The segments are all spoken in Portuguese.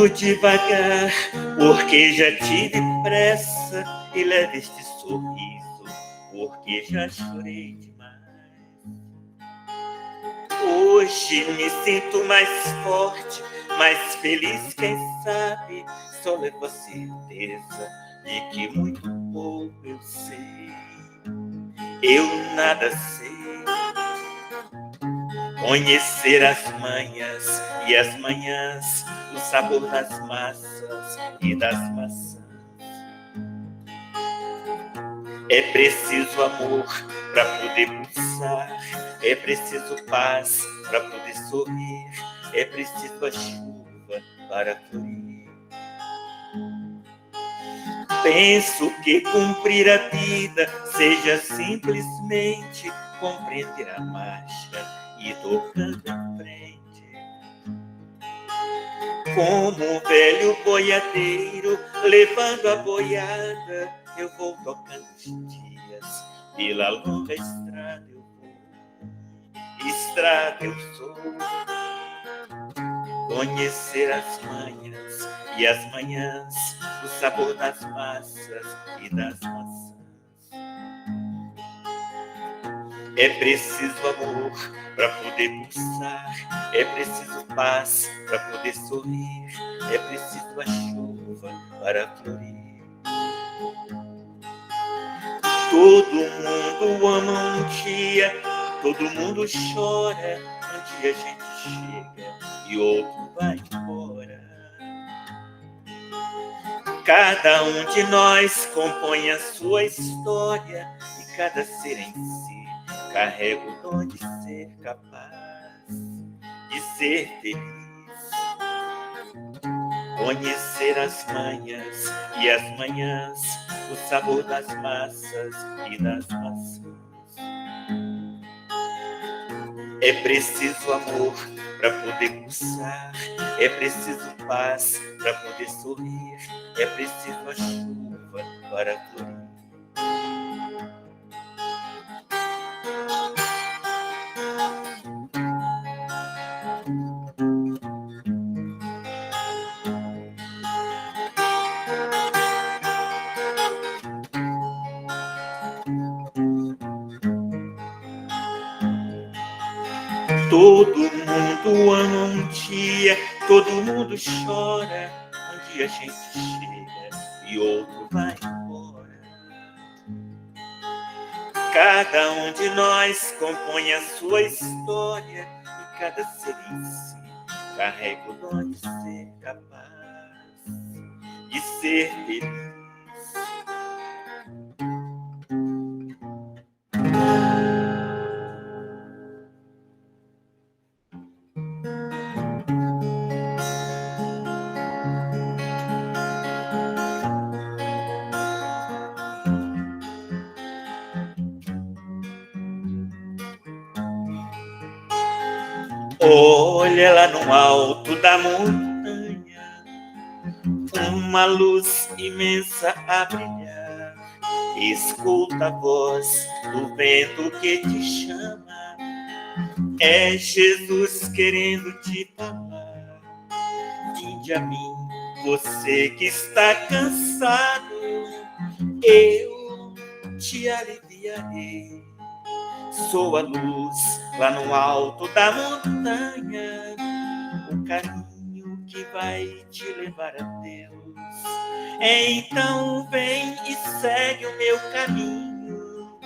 ando devagar, porque já tive pressa, e leve este sorriso, porque já chorei demais. Hoje me sinto mais forte, mais feliz, quem sabe, só levo a certeza de que muito pouco eu sei. Eu nada sei. Conhecer as manhas e as manhãs, o sabor das massas e das maçãs. É preciso amor para poder pulsar, é preciso paz para poder sorrir, é preciso a chuva para florir. Penso que cumprir a vida seja simplesmente compreender a marcha e tocando em frente. Como um velho boiadeiro levando a boiada, eu vou tocando os dias, pela longa estrada eu vou, estrada eu sou. Conhecer as manhas e as manhãs, o sabor das massas e das maçãs. É preciso amor para poder pulsar, é preciso paz para poder sorrir, é preciso a chuva para florir. Todo mundo ama um dia, todo mundo chora, um dia a gente chega e outro vai embora. Cada um de nós compõe a sua história e cada ser em si carrega o dom de ser capaz de ser feliz. Conhecer as manhas e as manhãs, o sabor das massas e das maçãs. É preciso amor para poder pulsar, é preciso paz para poder sorrir, é preciso a chuva para florir. Todo mundo ama um dia, todo mundo chora, um dia a gente chega e outro vai embora. Cada um de nós compõe a sua história e cada ser em si carrega o dom de ser capaz de ser feliz. Olha lá no alto da montanha, uma luz imensa a brilhar. Escuta a voz do vento que te chama, é Jesus querendo te falar. Vinde a mim, você que está cansado, eu te aliviarei. Sou a luz lá no alto da montanha, o caminho que vai te levar a Deus. Então vem e segue o meu caminho,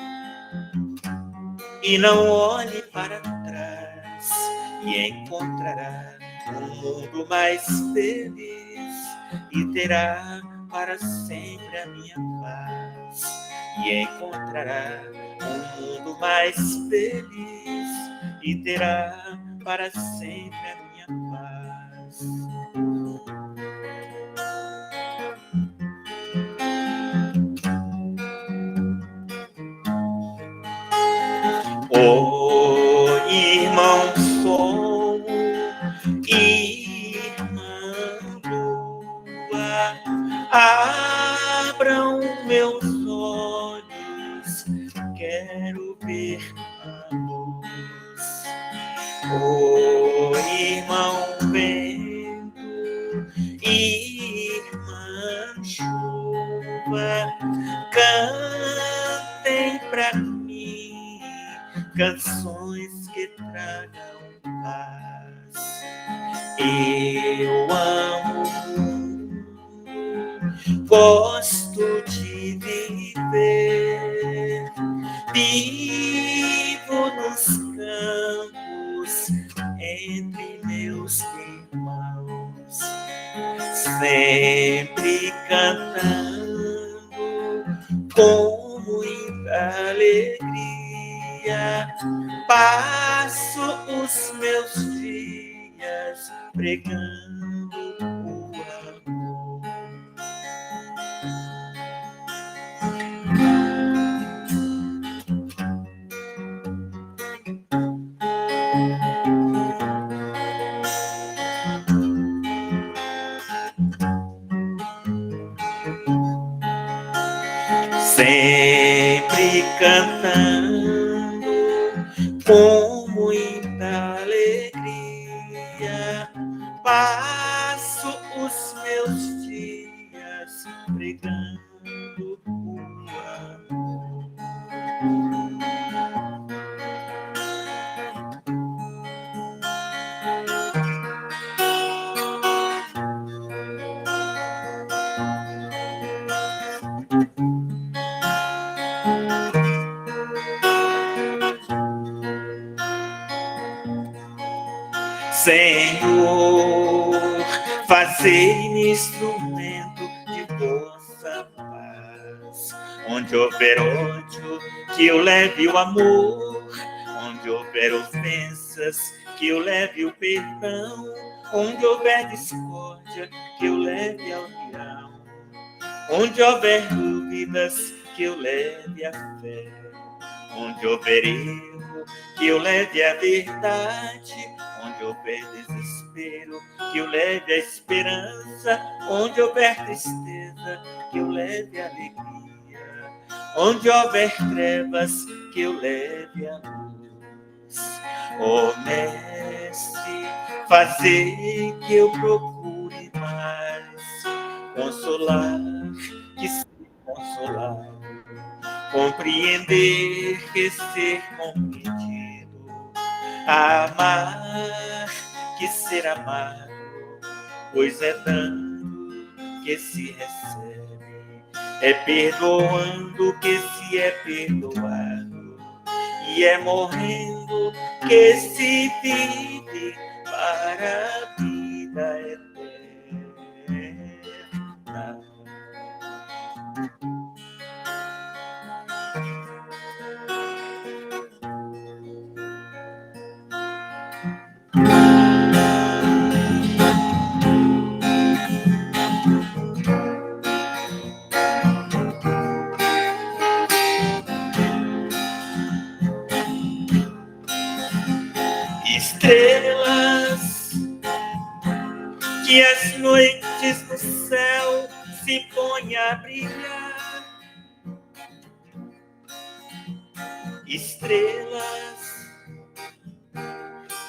e não olhe para trás, e encontrará um mundo mais feliz, e terá para sempre a minha paz. E encontrará um mundo mais feliz e terá para sempre a minha paz. Oh, irmão, sou irmã lua, abram meus olhos, quero ver a luz. Oh, irmão vento, tragam chuva, cantem pra mim canções que tragam paz. Eu amo, gosto de viver, vivo nos campos entre meus irmãos, sempre cantando com muita alegria. Passo os meus dias pregando o amor. Sempre cantando com muita alegria, passo os meus dias pregando o amor. Senhor, fazei-me instrumento de vossa paz. Onde houver ódio, que eu leve o amor. Onde houver ofensas, que eu leve o perdão. Onde houver discórdia, que eu leve a união. Onde houver dúvidas, que eu leve a fé. Onde houver erro, que eu leve a verdade. Onde houver desespero, que eu leve a esperança. Onde houver tristeza, que eu leve a alegria. Onde houver trevas, que eu leve a luz. Ó Mestre, fazei que eu procure mais consolar, que ser consolado, compreender que ser compreendido, amar que ser amado, pois é dando que se recebe, é perdoando que se é perdoado, e é morrendo que se vive para a vida eterna. Estrelas, que as noites no céu se ponham a brilhar. Estrelas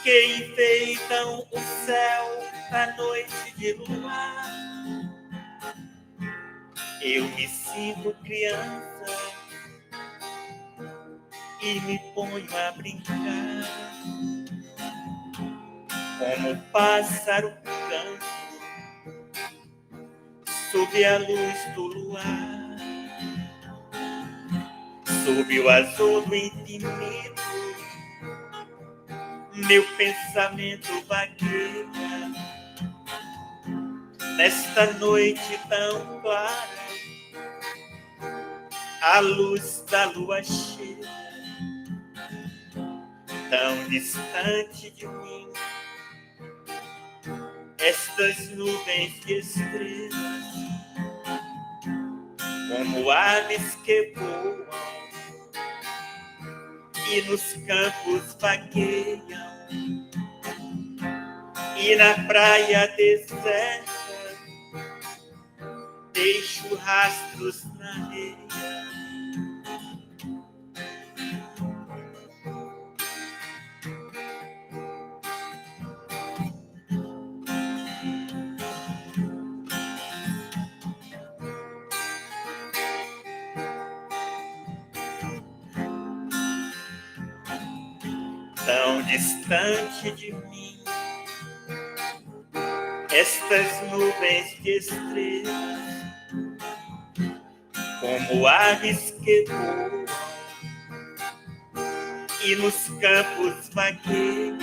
que enfeitam o céu na noite de luar. Eu me sinto criança e me ponho a brincar, como um pássaro canto sob a luz do luar, sob o azul do infinito. Meu pensamento vagueia nesta noite tão clara, a luz da lua cheia, tão distante de mim. Estas nuvens de estrelas, como aves que voam e nos campos vagueiam, e na praia deserta deixo rastros na areia. distante de mim, estas nuvens de estrelas, como aves que voam, e nos campos vagueiam,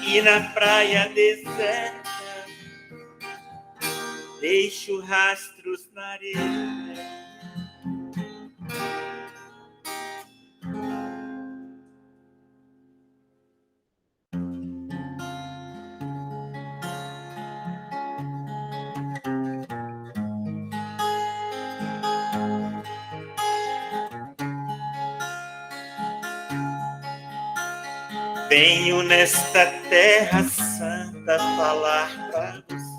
e na praia deserta, deixo rastros na areia. Venho nesta terra santa falar pra você,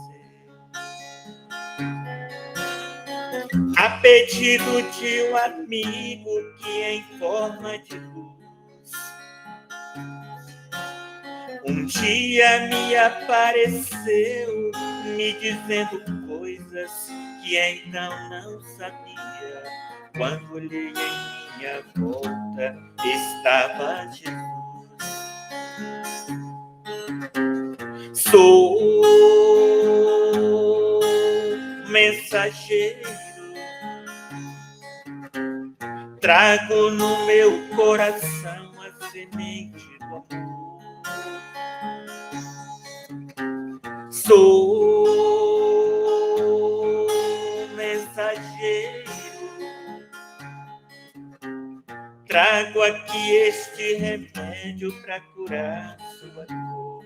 a pedido de um amigo que em forma de luz um dia me apareceu, me dizendo coisas que então não sabia. Quando olhei em minha volta, estava Jesus. Sou mensageiro, trago no meu coração a semente do amor. Sou mensageiro, trago aqui este remédio para curar sua dor.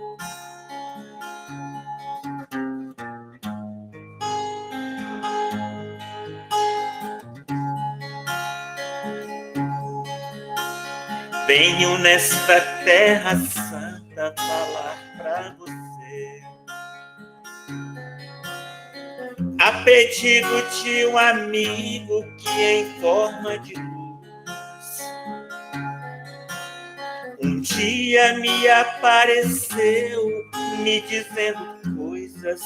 Venho nesta terra santa falar pra você, a pedido de um amigo que em forma de luz um dia me apareceu, me dizendo coisas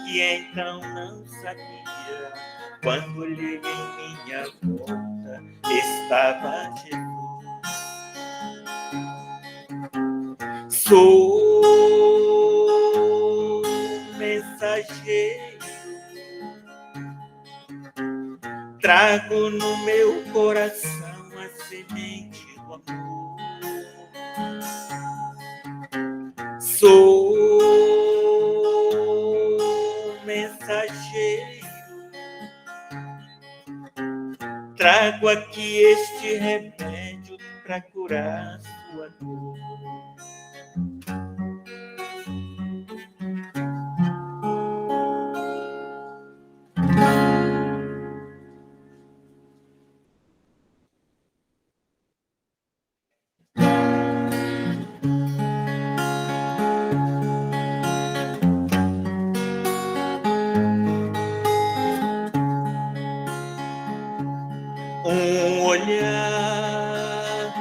que então não sabia. Quando olhei em minha volta, estava Jesus. Sou mensageiro, trago no meu coração a semente do amor. Sou mensageiro, trago aqui este remédio para curar sua dor. Um olhar,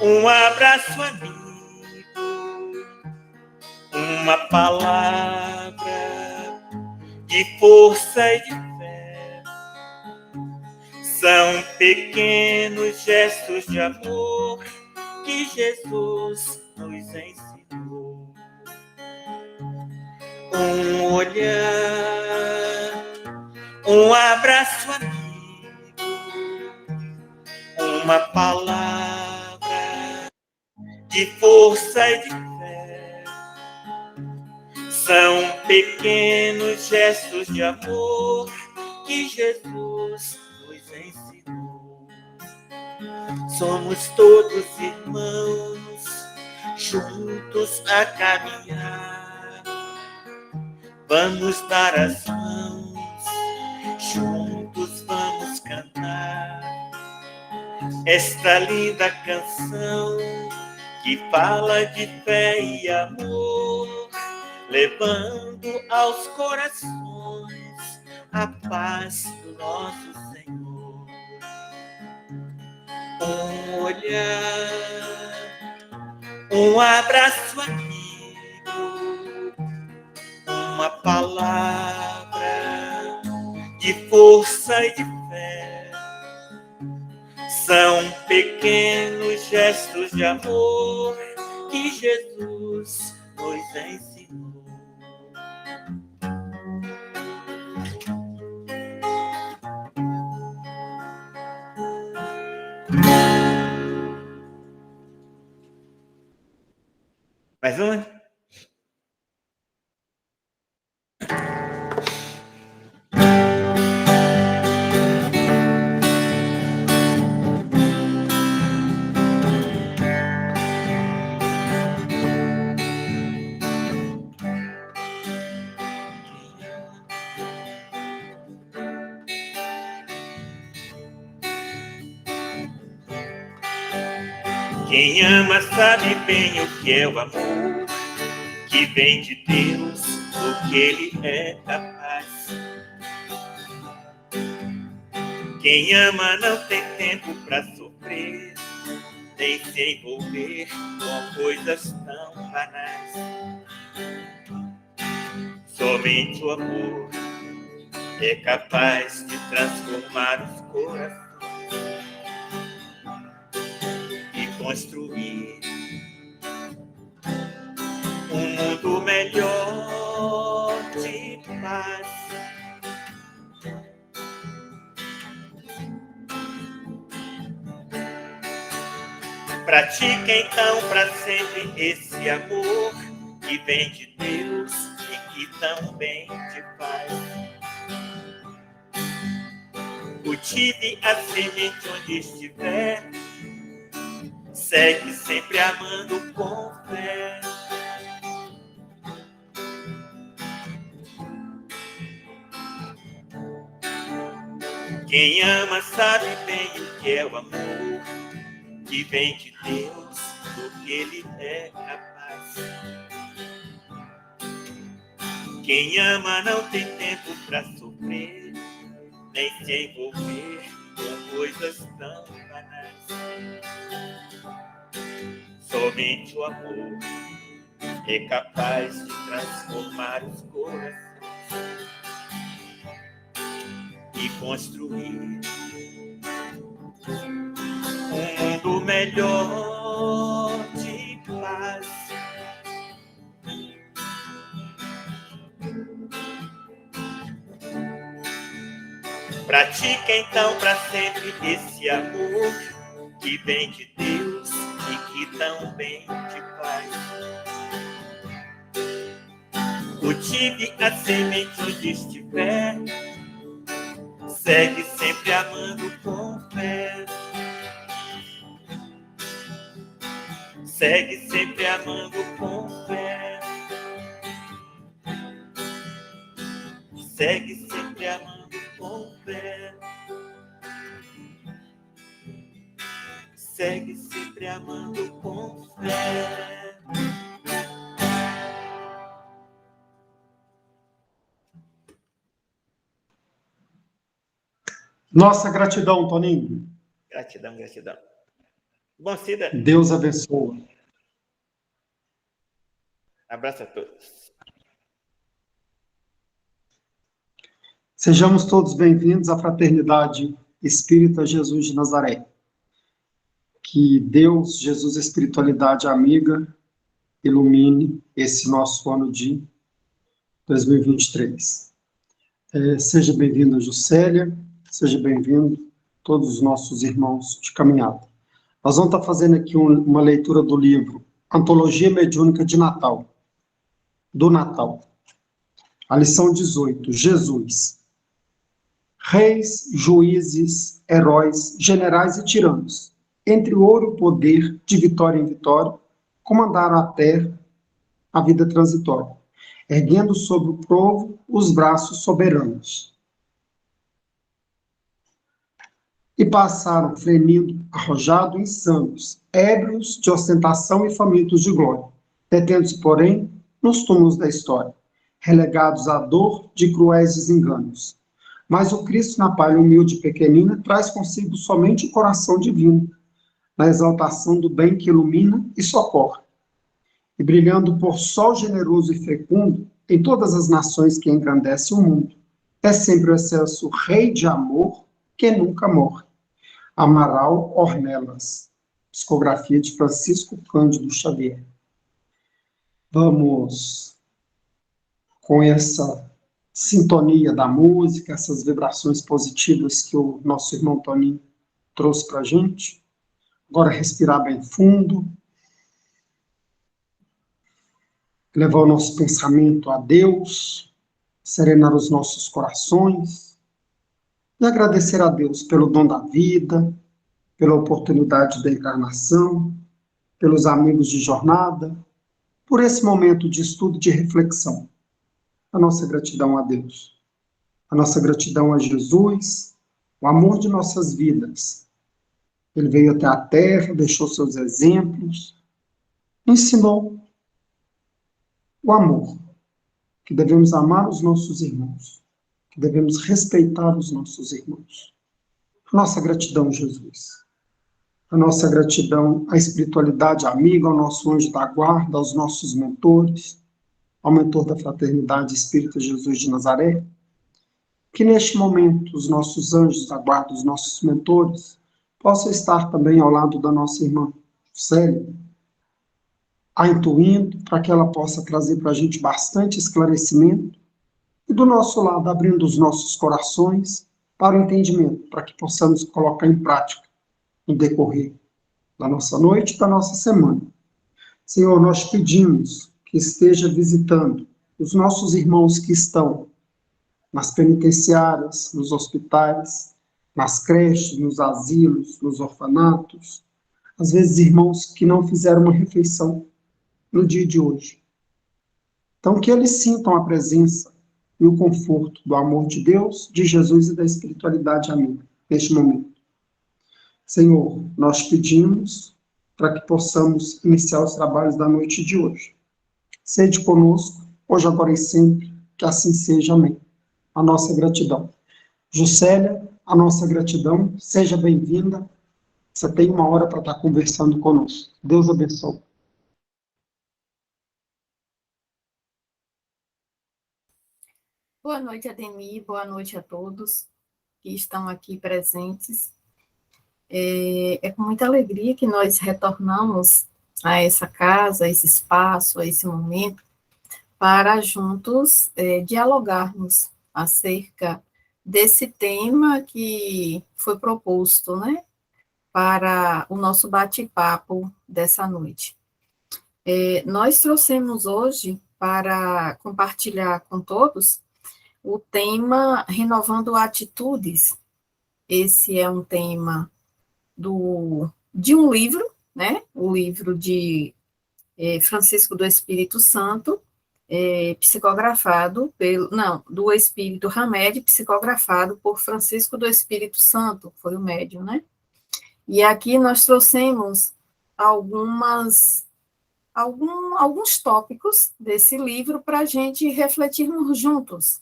um abraço amigo, uma palavra de força e de fé, são pequenos gestos de amor que Jesus nos ensinou. Um olhar, um abraço amigo, uma palavra de força e de fé, são pequenos gestos de amor que Jesus nos ensinou. Somos todos irmãos, juntos a caminhar, vamos dar as mãos, juntos vamos cantar esta linda canção que fala de fé e amor, levando aos corações a paz do nosso Senhor. Um olhar, um abraço amigo, uma palavra de força e de fé, são pequenos gestos de amor que Jesus nos ensinou. Mais uma? Quem ama sabe bem o que é o amor, que vem de Deus, do que Ele é capaz. Quem ama não tem tempo para sofrer, nem se envolver com coisas tão banais. Somente o amor é capaz de transformar os corações e construir um mundo melhor de paz. Pratique então para sempre esse amor que vem de Deus e que tão bem te faz. Cultive a semente onde estiver, segue sempre amando com fé. Quem ama sabe bem o que é o amor, que vem de Deus, do que Ele é capaz. Quem ama não tem tempo para sofrer, nem se envolver com coisas tão banais. Somente o amor é capaz de transformar os corações e construir um mundo melhor de paz. Pratique então para sempre esse amor que vem de Deus e que tão bem te faz. Cultive a semente onde estiver, segue sempre amando com fé. Segue sempre amando com fé. Segue sempre amando com fé. Segue sempre amando com fé. Nossa gratidão, Toninho. Gratidão, gratidão. Bom, Cida. Deus abençoe. Abraço a todos. Sejamos todos bem-vindos à Fraternidade Espírita Jesus de Nazaré. Que Deus, Jesus, Espiritualidade Amiga, ilumine esse nosso ano de 2023. Seja bem-vinda, Juscelia, seja bem-vindo todos os nossos irmãos de caminhada. Nós vamos estar fazendo aqui uma leitura do livro Antologia Mediúnica de Natal, do Natal. A lição 18, Jesus. Reis, juízes, heróis, generais e tiranos, entre o ouro e o poder, de vitória em vitória, comandaram a terra, a vida transitória, erguendo sobre o povo os braços soberanos. E passaram frenindo, arrojado, insanos, ébrios de ostentação e famintos de glória, detendo-se, porém, nos túmulos da história, relegados à dor de cruéis desenganos. Mas o Cristo, na palha humilde e pequenina, traz consigo somente o coração divino, na exaltação do bem que ilumina e socorre. E brilhando por sol generoso e fecundo, em todas as nações que engrandecem o mundo, é sempre o excelso rei de amor que nunca morre. Amaral Ornelas, Psicografia de Francisco Cândido Xavier. Vamos, com essa sintonia da música, essas vibrações positivas que o nosso irmão Toninho trouxe para a gente, agora respirar bem fundo, levar o nosso pensamento a Deus, serenar os nossos corações e agradecer a Deus pelo dom da vida, pela oportunidade da encarnação, pelos amigos de jornada, por esse momento de estudo e de reflexão. A nossa gratidão a Deus, a nossa gratidão a Jesus, o amor de nossas vidas. Ele veio até a Terra, deixou seus exemplos, ensinou o amor, que devemos amar os nossos irmãos, que devemos respeitar os nossos irmãos. A nossa gratidão, Jesus. A nossa gratidão à espiritualidade amiga, ao nosso anjo da guarda, aos nossos mentores, ao mentor da Fraternidade Espírita Jesus de Nazaré, que neste momento os nossos anjos da guarda, os nossos mentores, possam estar também ao lado da nossa irmã Célia, a intuindo para que ela possa trazer para a gente bastante esclarecimento e do nosso lado abrindo os nossos corações para o entendimento, para que possamos colocar em prática no decorrer da nossa noite e da nossa semana. Senhor, nós pedimos que esteja visitando os nossos irmãos que estão nas penitenciárias, nos hospitais, nas creches, nos asilos, nos orfanatos, às vezes irmãos que não fizeram uma refeição no dia de hoje. Então, que eles sintam a presença e o conforto do amor de Deus, de Jesus e da espiritualidade amiga, neste momento. Senhor, nós pedimos para que possamos iniciar os trabalhos da noite de hoje. Sede conosco, hoje, agora e sempre, que assim seja, amém. A nossa gratidão. Juscelia, a nossa gratidão, seja bem-vinda. Você tem uma hora para estar conversando conosco. Deus abençoe. Boa noite, Ademir, boa noite a todos que estão aqui presentes. É com muita alegria que nós retornamos a essa casa, a esse espaço, a esse momento, para juntos dialogarmos acerca desse tema que foi proposto, né, para o nosso bate-papo dessa noite. Nós trouxemos hoje para compartilhar com todos o tema Renovando Atitudes. Esse é um tema de um livro, né? O livro de Francisco do Espírito Santo, psicografado do Espírito Hamed, psicografado por Francisco do Espírito Santo, foi o médium, né? E aqui nós trouxemos alguns tópicos desse livro para a gente refletirmos juntos,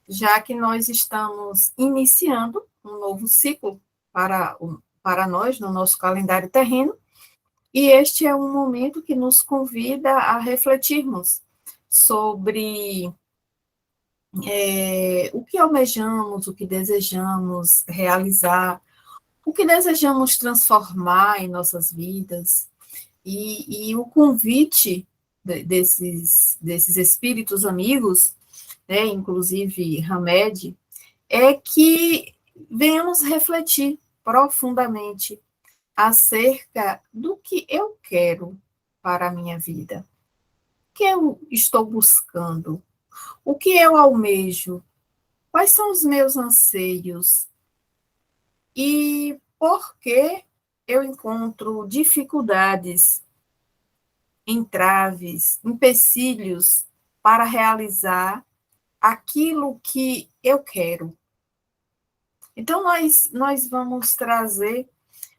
já que nós estamos iniciando um novo ciclo para nós, no nosso calendário terreno, e este é um momento que nos convida a refletirmos sobre o que almejamos, o que desejamos realizar, o que desejamos transformar em nossas vidas, e o convite desses espíritos amigos, né, inclusive Hamed, é que venhamos refletir profundamente acerca do que eu quero para a minha vida, o que eu estou buscando, o que eu almejo, quais são os meus anseios e por que eu encontro dificuldades, entraves, empecilhos para realizar aquilo que eu quero. Então, nós vamos trazer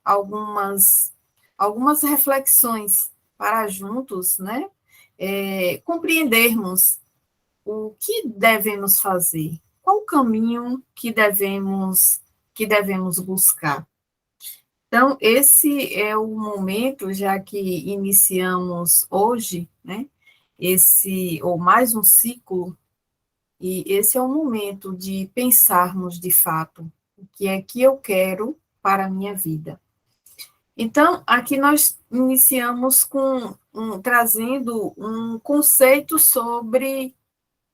algumas reflexões para juntos, né, compreendermos o que devemos fazer, qual o caminho que devemos buscar. Então, esse é o momento, já que iniciamos hoje, né, mais um ciclo, e esse é o momento de pensarmos, de fato, o que é que eu quero para a minha vida. Então, aqui nós iniciamos trazendo um conceito sobre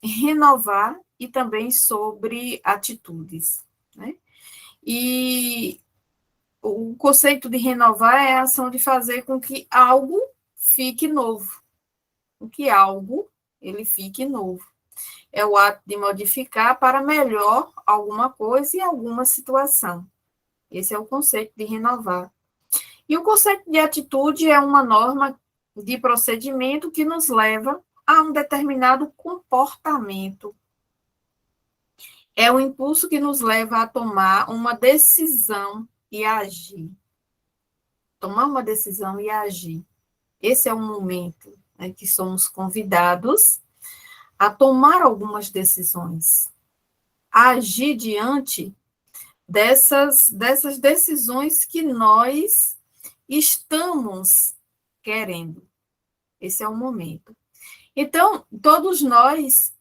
renovar e também sobre atitudes, né? E o conceito de renovar é a ação de fazer com que algo fique novo, com que algo ele fique novo. É o ato de modificar para melhor alguma coisa e alguma situação. Esse é o conceito de renovar. E o conceito de atitude é uma norma de procedimento que nos leva a um determinado comportamento. É o impulso que nos leva a tomar uma decisão e a agir. Tomar uma decisão e agir. Esse é o momento, né, que somos convidados a tomar algumas decisões, a agir diante dessas decisões que nós estamos querendo. Esse é o momento. Então, todos nós,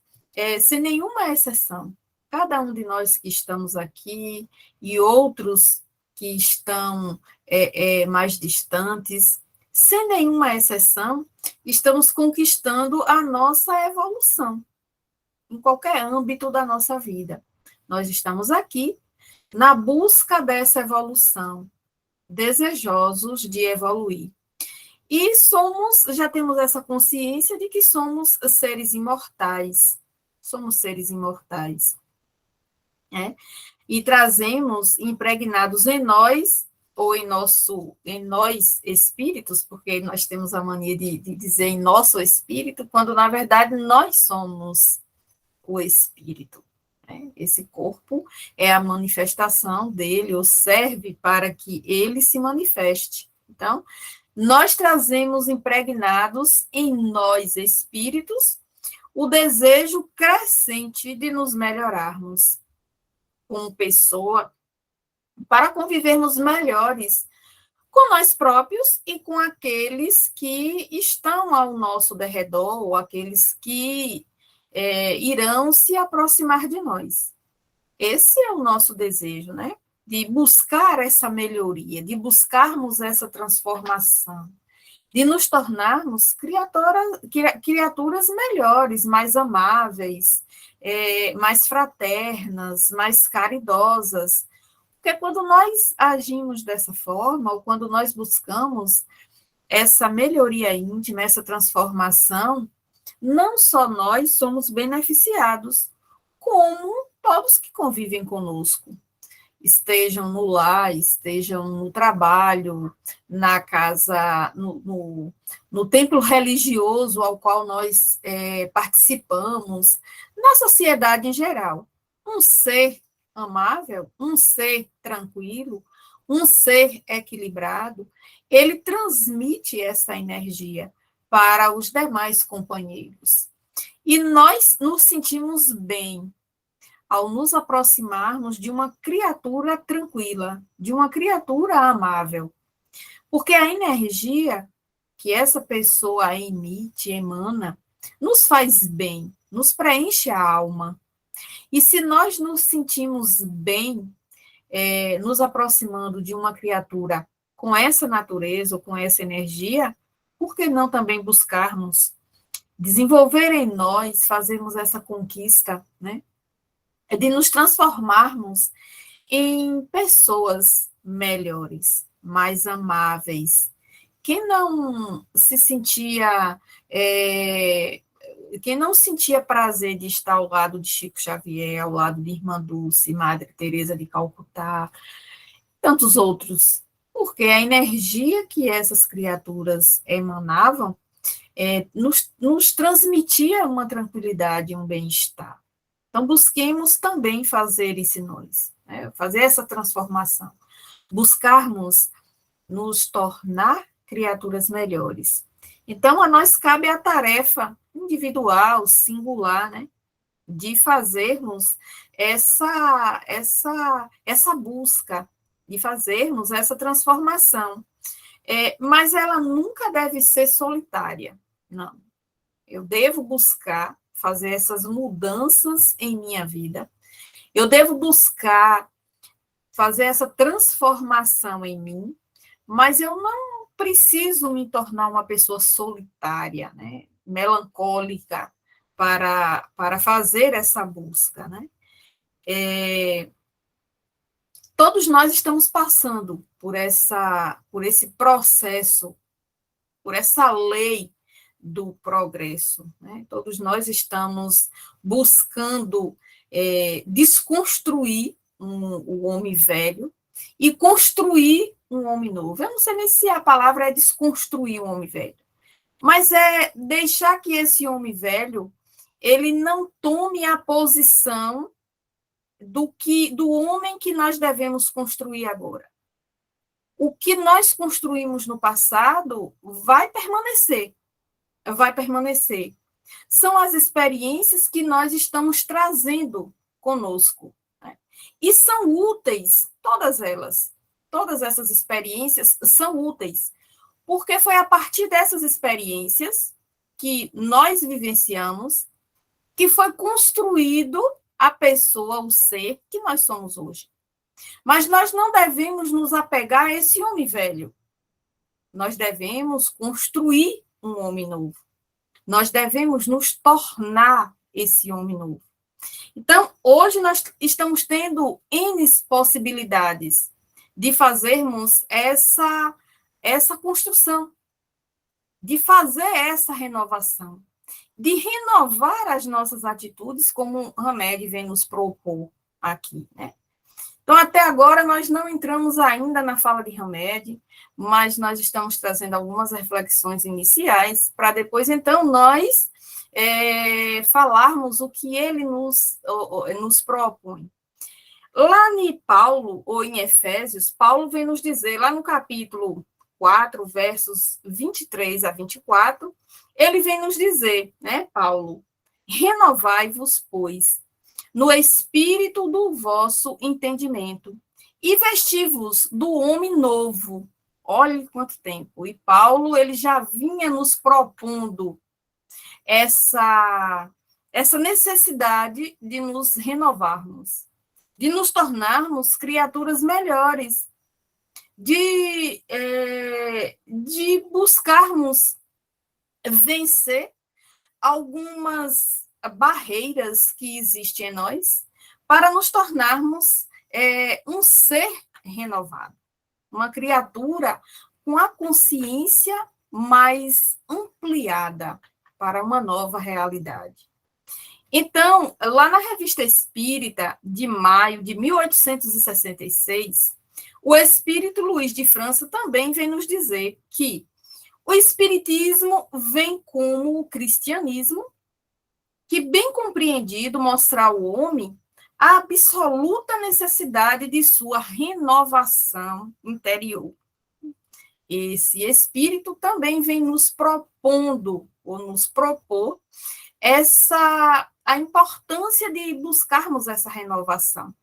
sem nenhuma exceção, cada um de nós que estamos aqui e outros que estão mais distantes, sem nenhuma exceção, estamos conquistando a nossa evolução, em qualquer âmbito da nossa vida. Nós estamos aqui na busca dessa evolução, desejosos de evoluir. E já temos essa consciência de que somos seres imortais. Somos seres imortais. Né? E trazemos impregnados em nós, ou em nós espíritos, porque nós temos a mania de dizer em nosso espírito, quando na verdade nós somos o espírito. Né? Esse corpo é a manifestação dele, ou serve para que ele se manifeste. Então, nós trazemos impregnados em nós, espíritos, o desejo crescente de nos melhorarmos como pessoa, para convivermos melhores com nós próprios e com aqueles que estão ao nosso derredor, ou aqueles que irão se aproximar de nós. Esse é o nosso desejo, né? De buscar essa melhoria, de buscarmos essa transformação, de nos tornarmos criaturas melhores, mais amáveis, mais fraternas, mais caridosas. Porque quando nós agimos dessa forma, ou quando nós buscamos essa melhoria íntima, essa transformação, não só nós somos beneficiados, como todos que convivem conosco. Estejam no lar, estejam no trabalho, na casa, no templo religioso ao qual nós participamos, na sociedade em geral. Um ser amável, um ser tranquilo, um ser equilibrado, ele transmite essa energia para os demais companheiros. E nós nos sentimos bem ao nos aproximarmos de uma criatura tranquila, de uma criatura amável. Porque a energia que essa pessoa emite, emana, nos faz bem, nos preenche a alma. E se nós nos sentimos bem, nos aproximando de uma criatura com essa natureza, ou com essa energia, por que não também buscarmos desenvolver em nós, fazermos essa conquista, né? De nos transformarmos em pessoas melhores, mais amáveis. Quem não se sentia, quem não sentia prazer de estar ao lado de Chico Xavier, ao lado de Irmã Dulce, Madre Teresa de Calcutá, tantos outros, porque a energia que essas criaturas emanavam nos transmitia uma tranquilidade, um bem-estar. Então, busquemos também fazer isso nós, né? Fazer essa transformação, buscarmos nos tornar criaturas melhores. Então, a nós cabe a tarefa individual, singular, né? De fazermos essa busca, de fazermos essa transformação. Mas ela nunca deve ser solitária, não. Eu devo buscar fazer essas mudanças em minha vida. Eu devo buscar fazer essa transformação em mim, mas eu não preciso me tornar uma pessoa solitária, né, melancólica, para fazer essa busca, né? Todos nós estamos passando por esse processo, por essa lei do progresso, né? Todos nós estamos buscando desconstruir o homem velho e construir um homem novo. Eu não sei nem se a palavra é desconstruir um homem velho, mas é deixar que esse homem velho ele não tome a posição do homem que nós devemos construir agora. O que nós construímos no passado vai permanecer. São as experiências que nós estamos trazendo conosco, né? E são úteis, todas essas experiências são úteis, porque foi a partir dessas experiências que nós vivenciamos que foi construído a pessoa, o ser que nós somos hoje. Mas nós não devemos nos apegar a esse homem velho. Nós devemos construir um homem novo. Nós devemos nos tornar esse homem novo. Então, hoje nós estamos tendo N possibilidades de fazermos essa construção, de fazer essa renovação, de renovar as nossas atitudes, como Hamed vem nos propor aqui, né? Então, até agora, nós não entramos ainda na fala de Hamed, mas nós estamos trazendo algumas reflexões iniciais, para depois, então, nós falarmos o que ele nos propõe. Lá em Paulo, ou em Efésios, Paulo vem nos dizer, lá no capítulo 4, versos 23 a 24, ele vem nos dizer, né, Paulo, renovai-vos, pois, no espírito do vosso entendimento, e vesti-vos do homem novo. Olha quanto tempo. E Paulo, ele já vinha nos propondo essa necessidade de nos renovarmos, de nos tornarmos criaturas melhores, de buscarmos vencer algumas barreiras que existem em nós para nos tornarmos um ser renovado, uma criatura com a consciência mais ampliada para uma nova realidade. Então, lá na Revista Espírita, de maio de 1866, o Espírito Luiz de França também vem nos dizer que o Espiritismo vem como o cristianismo, que, bem compreendido, mostrar ao homem a absoluta necessidade de sua renovação interior. Esse Espírito também vem nos propondo, ou nos propor, a importância de buscarmos essa renovação.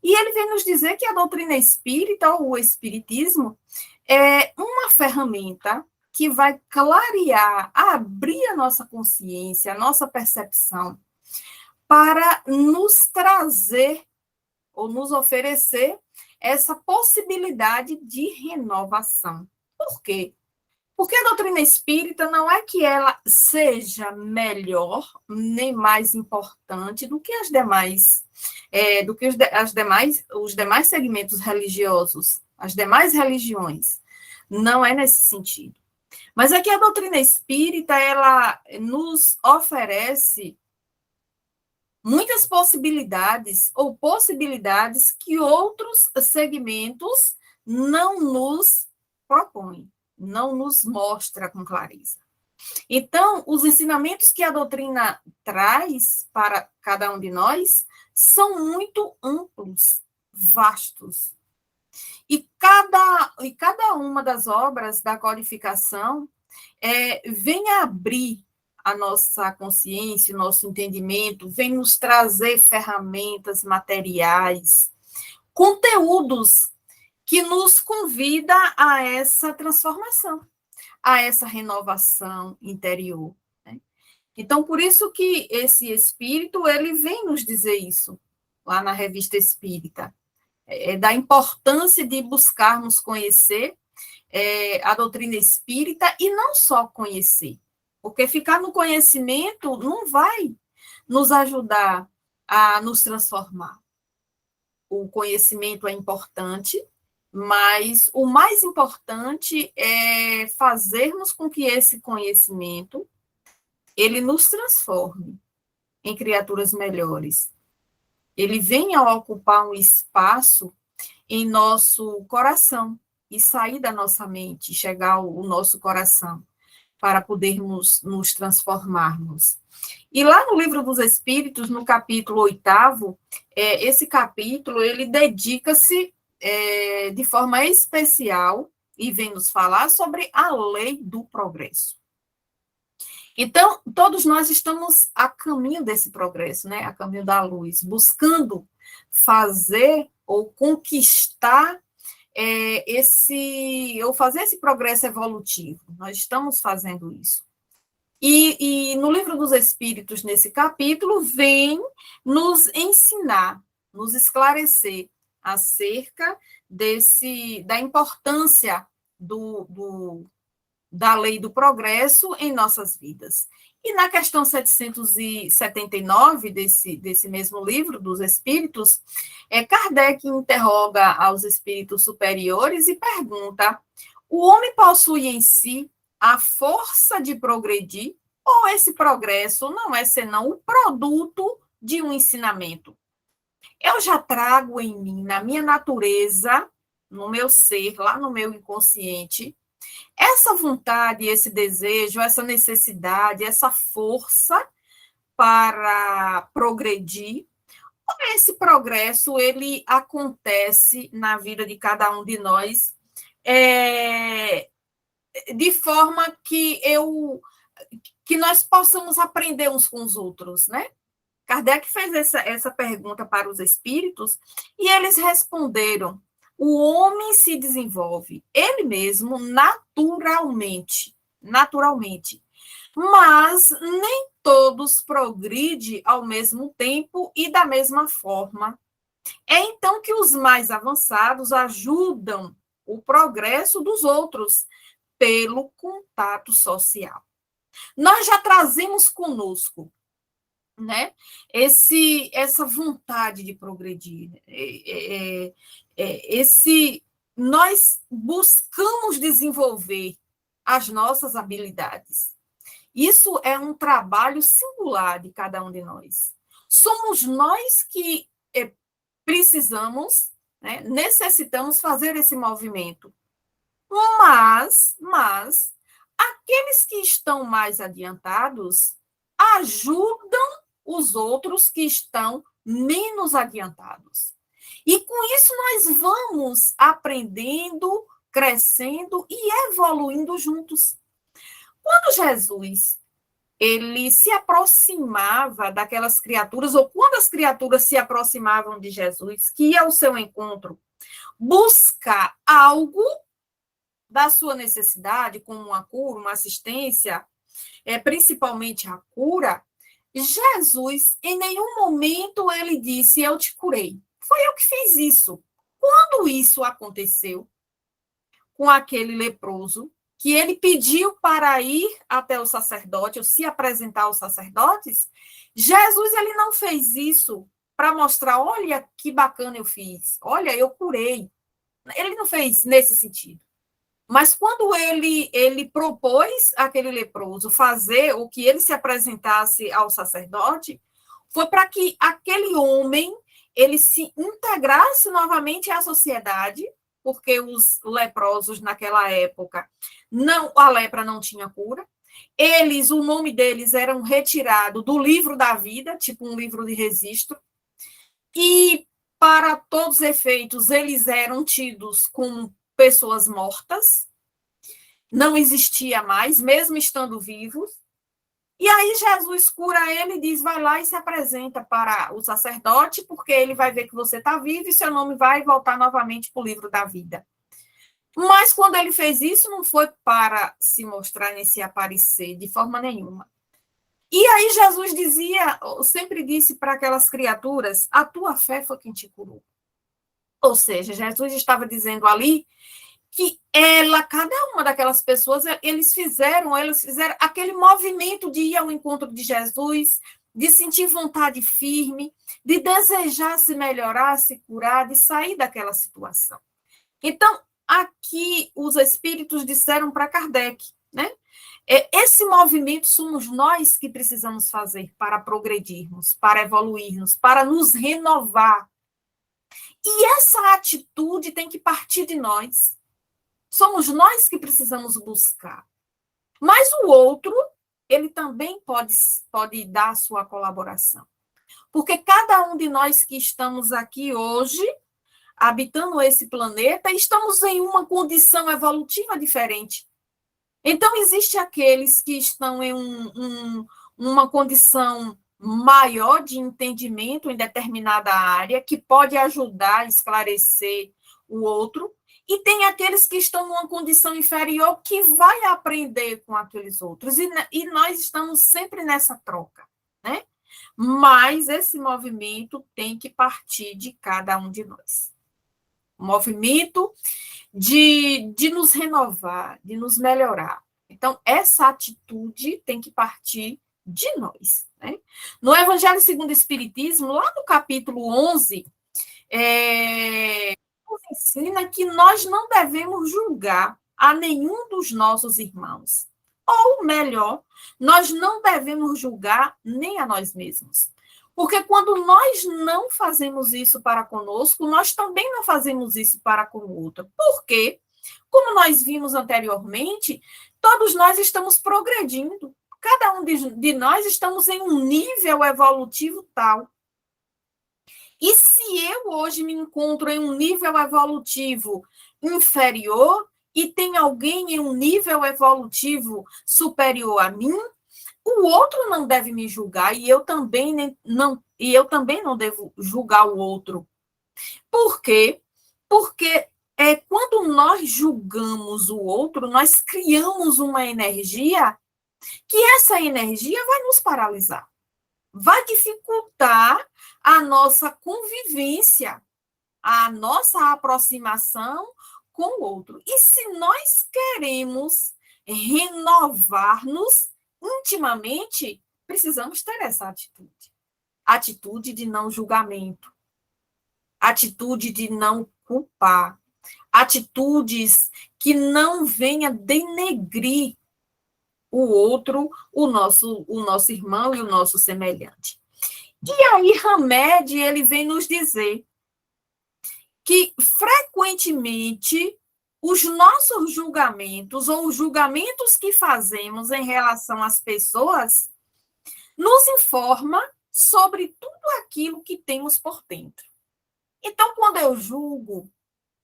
E ele vem nos dizer que a doutrina espírita, ou o Espiritismo, é uma ferramenta que vai clarear, abrir a nossa consciência, a nossa percepção, para nos trazer, ou nos oferecer, essa possibilidade de renovação. Por quê? Porque a doutrina espírita não é que ela seja melhor, nem mais importante do que os demais segmentos religiosos, as demais religiões. Não é nesse sentido. Mas é que a doutrina espírita, ela nos oferece muitas possibilidades, ou possibilidades que outros segmentos não nos propõem, não nos mostra com clareza. Então, os ensinamentos que a doutrina traz para cada um de nós são muito amplos, vastos. E cada uma das obras da codificação vem abrir a nossa consciência, o nosso entendimento, vem nos trazer ferramentas materiais, conteúdos que nos convida a essa transformação, a essa renovação interior, né? Então, por isso que esse Espírito, ele vem nos dizer isso, lá na Revista Espírita, da importância de buscarmos conhecer a doutrina espírita e não só conhecer, porque ficar no conhecimento não vai nos ajudar a nos transformar. O conhecimento é importante, mas o mais importante é fazermos com que esse conhecimento ele nos transforme em criaturas melhores. Ele venha a ocupar um espaço em nosso coração e sair da nossa mente, chegar ao nosso coração, para podermos nos transformarmos. E lá no Livro dos Espíritos, no capítulo 8º, esse capítulo, ele dedica-se de forma especial e vem nos falar sobre a lei do progresso. Então, todos nós estamos a caminho desse progresso, né? A caminho da luz, buscando fazer ou conquistar fazer esse progresso evolutivo. Nós estamos fazendo isso. E no Livro dos Espíritos, nesse capítulo, vem nos ensinar, nos esclarecer acerca da importância da lei do progresso em nossas vidas. E na questão 779 desse mesmo Livro dos Espíritos, Kardec interroga aos espíritos superiores e pergunta: o homem possui em si a força de progredir, ou esse progresso não é senão o produto de um ensinamento? Eu já trago em mim, na minha natureza, no meu ser, lá no meu inconsciente, essa vontade, esse desejo, essa necessidade, essa força para progredir. Esse progresso, ele acontece na vida de cada um de nós de forma que nós possamos aprender uns com os outros, né? Kardec fez essa pergunta para os espíritos e eles responderam: o homem se desenvolve ele mesmo naturalmente, mas nem todos progridem ao mesmo tempo e da mesma forma. É então que os mais avançados ajudam o progresso dos outros pelo contato social. Nós já trazemos conosco, né, essa vontade de progredir, nós buscamos desenvolver as nossas habilidades. Isso é um trabalho singular de cada um de nós. Somos nós que precisamos, né, necessitamos fazer esse movimento. Mas aqueles que estão mais adiantados ajudam os outros que estão menos adiantados. E com isso nós vamos aprendendo, crescendo e evoluindo juntos. Quando Jesus ele se aproximava daquelas criaturas, ou quando as criaturas se aproximavam de Jesus, que ia ao seu encontro buscar algo da sua necessidade, como uma cura, uma assistência, principalmente a cura, Jesus, em nenhum momento ele disse: eu te curei. Foi eu que fiz isso. Quando isso aconteceu com aquele leproso, que ele pediu para ir até o sacerdote, ou se apresentar aos sacerdotes, Jesus ele não fez isso para mostrar: olha que bacana eu fiz, olha, eu curei. Ele não fez nesse sentido. Mas quando ele propôs àquele leproso fazer o que ele se apresentasse ao sacerdote, foi para que aquele homem ele se integrasse novamente à sociedade, porque os leprosos naquela época, a lepra não tinha cura. O nome deles eram retirado do livro da vida, tipo um livro de registro, e para todos os efeitos eles eram tidos como pessoas mortas, não existia mais, mesmo estando vivos. E aí Jesus cura ele e diz: vai lá e se apresenta para o sacerdote, porque ele vai ver que você está vivo e seu nome vai voltar novamente para o livro da vida. Mas quando ele fez isso, não foi para se mostrar nem se aparecer de forma nenhuma. E aí Jesus sempre disse para aquelas criaturas: a tua fé foi quem te curou. Ou seja, Jesus estava dizendo ali que cada uma daquelas pessoas, eles fizeram aquele movimento de ir ao encontro de Jesus, de sentir vontade firme, de desejar se melhorar, se curar, de sair daquela situação. Então, aqui os espíritos disseram para Kardec, né? Esse movimento somos nós que precisamos fazer para progredirmos, para evoluirmos, para nos renovar. E essa atitude tem que partir de nós. Somos nós que precisamos buscar. Mas o outro, ele também pode dar a sua colaboração. Porque cada um de nós que estamos aqui hoje, habitando esse planeta, estamos em uma condição evolutiva diferente. Então, existem aqueles que estão em uma condição maior de entendimento em determinada área, que pode ajudar a esclarecer o outro, e tem aqueles que estão numa condição inferior que vai aprender com aqueles outros, e nós estamos sempre nessa troca, né? Mas esse movimento tem que partir de cada um de nós. O movimento de nos renovar, de nos melhorar. Então, essa atitude tem que partir de nós. Né? No Evangelho segundo o Espiritismo, lá no capítulo 11, nos ensina que nós não devemos julgar a nenhum dos nossos irmãos. Ou melhor, nós não devemos julgar nem a nós mesmos. Porque quando nós não fazemos isso para conosco, nós também não fazemos isso para com o outro. Por quê? Como nós vimos anteriormente, todos nós estamos progredindo. Cada um de nós estamos em um nível evolutivo tal. E se eu hoje me encontro em um nível evolutivo inferior e tem alguém em um nível evolutivo superior a mim, o outro não deve me julgar e eu também não devo julgar o outro. Por quê? Porque quando nós julgamos o outro, nós criamos uma energia que essa energia vai nos paralisar, vai dificultar a nossa convivência, a nossa aproximação com o outro. E se nós queremos renovar-nos intimamente, precisamos ter essa atitude. Atitude de não julgamento, atitude de não culpar, atitudes que não venha denegrir o outro, o nosso irmão e o nosso semelhante. E aí, Hamed, ele vem nos dizer que, frequentemente, os nossos julgamentos ou os julgamentos que fazemos em relação às pessoas nos informa sobre tudo aquilo que temos por dentro. Então, quando eu julgo,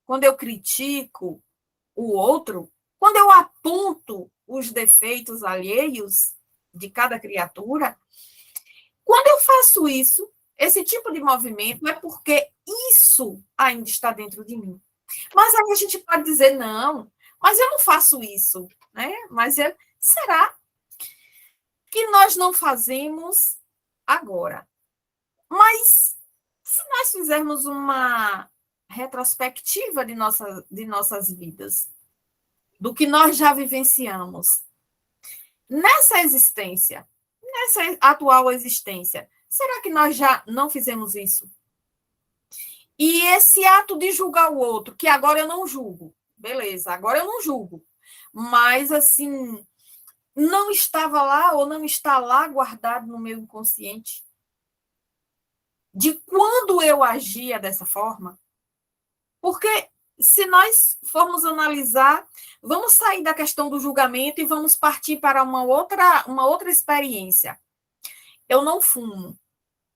quando eu critico o outro, quando eu aponto os defeitos alheios de cada criatura, quando eu faço isso, esse tipo de movimento é porque isso ainda está dentro de mim. Mas aí a gente pode dizer, não, mas eu não faço isso, né? Será que nós não fazemos agora? Mas se nós fizermos uma retrospectiva de nossas vidas, do que nós já vivenciamos, nessa existência, nessa atual existência, será que nós já não fizemos isso? E esse ato de julgar o outro, que agora eu não julgo, beleza, agora eu não julgo, mas, assim, não estava lá ou não está lá guardado no meu inconsciente? De quando eu agia dessa forma? Porque se nós formos analisar, vamos sair da questão do julgamento e vamos partir para uma outra experiência. Eu não fumo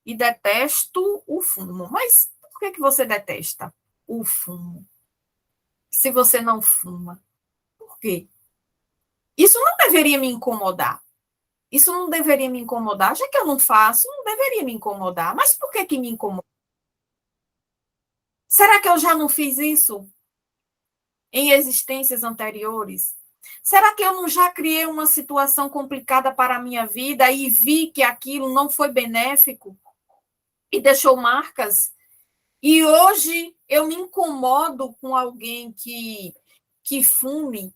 e detesto o fumo. Mas por que você detesta o fumo? Se você não fuma. Por quê? Isso não deveria me incomodar. Isso não deveria me incomodar. Já que eu não faço, não deveria me incomodar. Mas por que me incomoda? Será que eu já não fiz isso em existências anteriores? Será que eu não já criei uma situação complicada para a minha vida e vi que aquilo não foi benéfico e deixou marcas? E hoje eu me incomodo com alguém que que fume,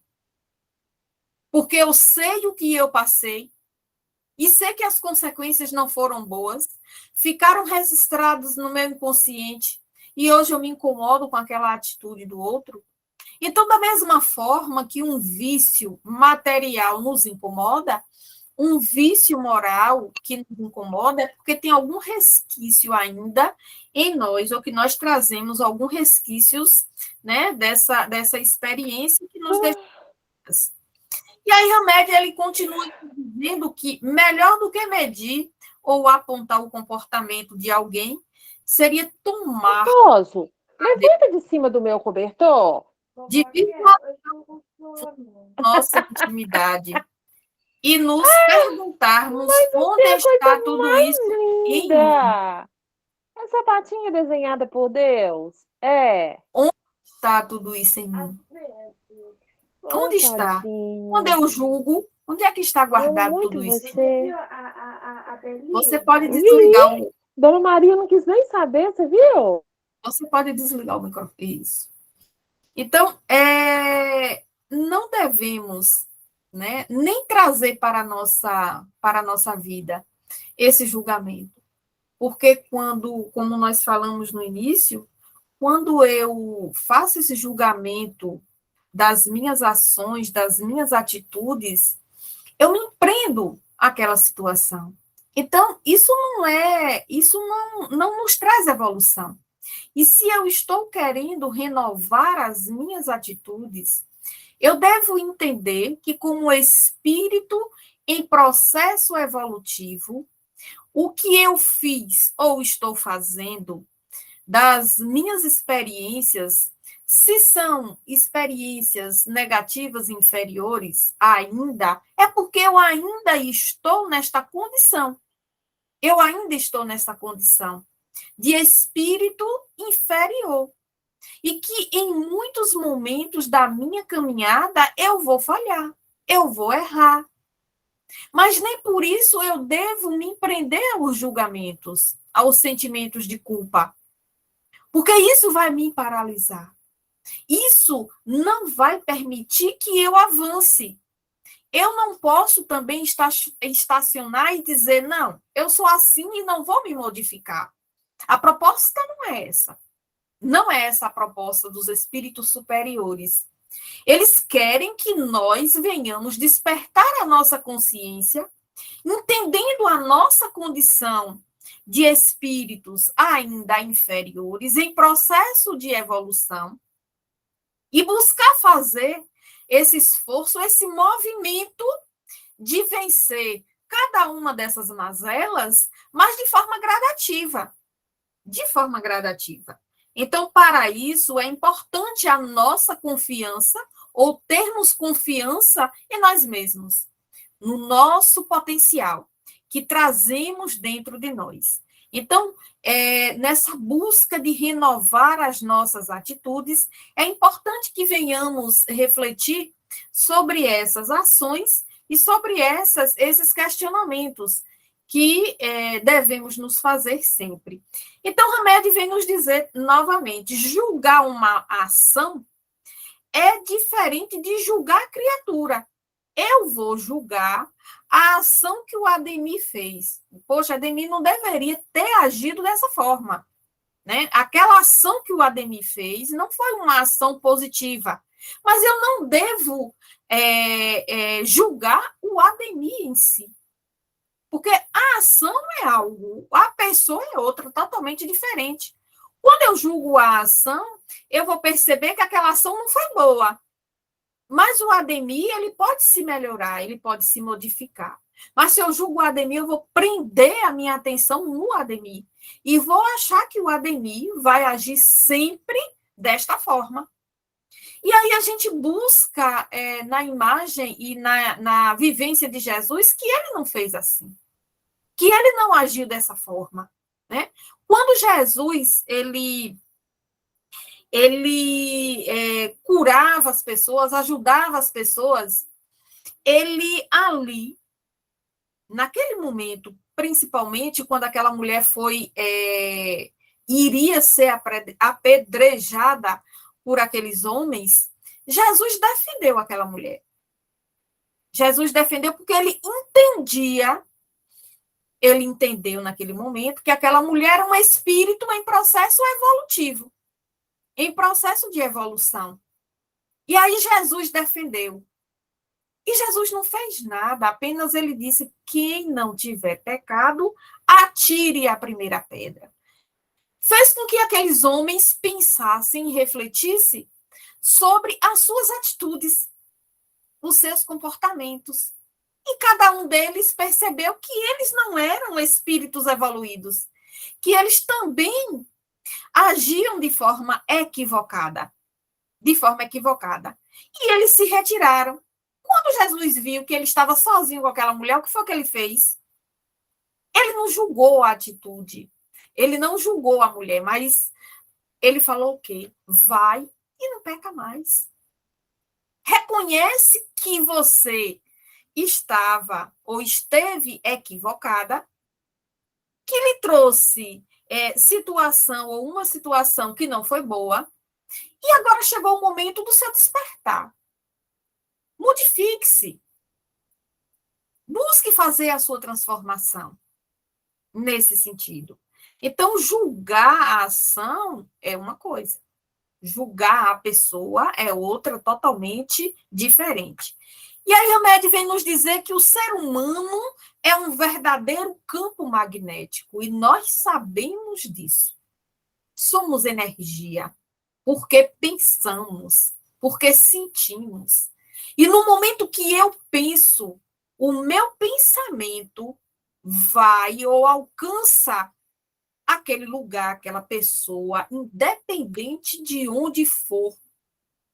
porque eu sei o que eu passei e sei que as consequências não foram boas, ficaram registrados no meu inconsciente e hoje eu me incomodo com aquela atitude do outro. Então, da mesma forma que um vício material nos incomoda, um vício moral que nos incomoda é porque tem algum resquício ainda em nós, ou que nós trazemos algum resquícios, né, dessa experiência que nos deixa. E aí, Hamed, ele continua dizendo que melhor do que medir ou apontar o comportamento de alguém seria tomar Gostoso, levanta de cima do meu cobertor. de nossa intimidade e nos perguntarmos onde está tudo isso em mim. Linda! Essa patinha desenhada por Deus? É. Onde está tudo isso em mim? Onde está? Quando eu julgo, onde é que está guardado tudo isso? Você pode desligar o... Dona Maria não quis nem saber, você viu? Você pode desligar o microfone. Isso. Então, não devemos, né, nem trazer para a nossa vida esse julgamento. Porque como nós falamos no início, quando eu faço esse julgamento das minhas ações, das minhas atitudes, eu me prendo àquela situação. Então, isso não nos traz evolução. E se eu estou querendo renovar as minhas atitudes, eu devo entender que, como espírito em processo evolutivo, o que eu fiz ou estou fazendo das minhas experiências, se são experiências negativas inferiores ainda, é porque eu ainda estou nesta condição. Eu ainda estou nesta condição de espírito inferior. E que em muitos momentos da minha caminhada eu vou falhar, eu vou errar. Mas nem por isso eu devo me prender aos julgamentos, aos sentimentos de culpa. Porque isso vai me paralisar. Isso não vai permitir que eu avance. Eu não posso também estacionar e dizer, não, eu sou assim e não vou me modificar. A proposta não é essa. Não é essa a proposta dos espíritos superiores. Eles querem que nós venhamos despertar a nossa consciência, entendendo a nossa condição de espíritos ainda inferiores, em processo de evolução, e buscar fazer esse esforço, esse movimento de vencer cada uma dessas mazelas, mas de forma gradativa. De forma gradativa. Então, para isso, é importante a nossa confiança, ou termos confiança em nós mesmos, no nosso potencial, que trazemos dentro de nós. Então, nessa busca de renovar as nossas atitudes, é importante que venhamos refletir sobre essas ações e sobre esses questionamentos que devemos nos fazer sempre. Então, Hamed vem nos dizer novamente, julgar uma ação é diferente de julgar a criatura. Eu vou julgar a ação que o Ademir fez. Poxa, Ademir não deveria ter agido dessa forma, né? Aquela ação que o Ademir fez não foi uma ação positiva, mas eu não devo julgar o Ademir em si. Porque a ação é algo, a pessoa é outra, totalmente diferente. Quando eu julgo a ação, eu vou perceber que aquela ação não foi boa. Mas o Ademir, ele pode se melhorar, ele pode se modificar. Mas se eu julgo o Ademir, eu vou prender a minha atenção no Ademir. E vou achar que o Ademir vai agir sempre desta forma. E aí a gente busca na imagem e na vivência de Jesus que ele não fez assim. Que ele não agiu dessa forma, né? Quando Jesus ele curava as pessoas, ajudava as pessoas, ele ali, naquele momento, principalmente quando aquela mulher iria ser apedrejada por aqueles homens, Jesus defendeu aquela mulher. Jesus defendeu porque ele entendia, ele entendeu naquele momento que aquela mulher era um espírito em processo evolutivo, em processo de evolução. E aí Jesus defendeu. E Jesus não fez nada, apenas ele disse: quem não tiver pecado, atire a primeira pedra. Fez com que aqueles homens pensassem e refletissem sobre as suas atitudes, os seus comportamentos. E cada um deles percebeu que eles não eram espíritos evoluídos, que eles também agiam de forma equivocada. E eles se retiraram. Quando Jesus viu que ele estava sozinho com aquela mulher, o que foi que ele fez? Ele não julgou a atitude, ele não julgou a mulher, mas ele falou o quê? Vai e não peca mais. Reconhece que você estava ou esteve equivocada, que lhe trouxe situação ou uma situação que não foi boa, e agora chegou o momento do seu despertar. Modifique-se. Busque fazer a sua transformação nesse sentido. Então, julgar a ação é uma coisa. Julgar a pessoa é outra totalmente diferente. E aí, Hamed vem nos dizer que o ser humano é um verdadeiro campo magnético, e nós sabemos disso. Somos energia, porque pensamos, porque sentimos. E no momento que eu penso, o meu pensamento vai ou alcança aquele lugar, aquela pessoa, independente de onde for.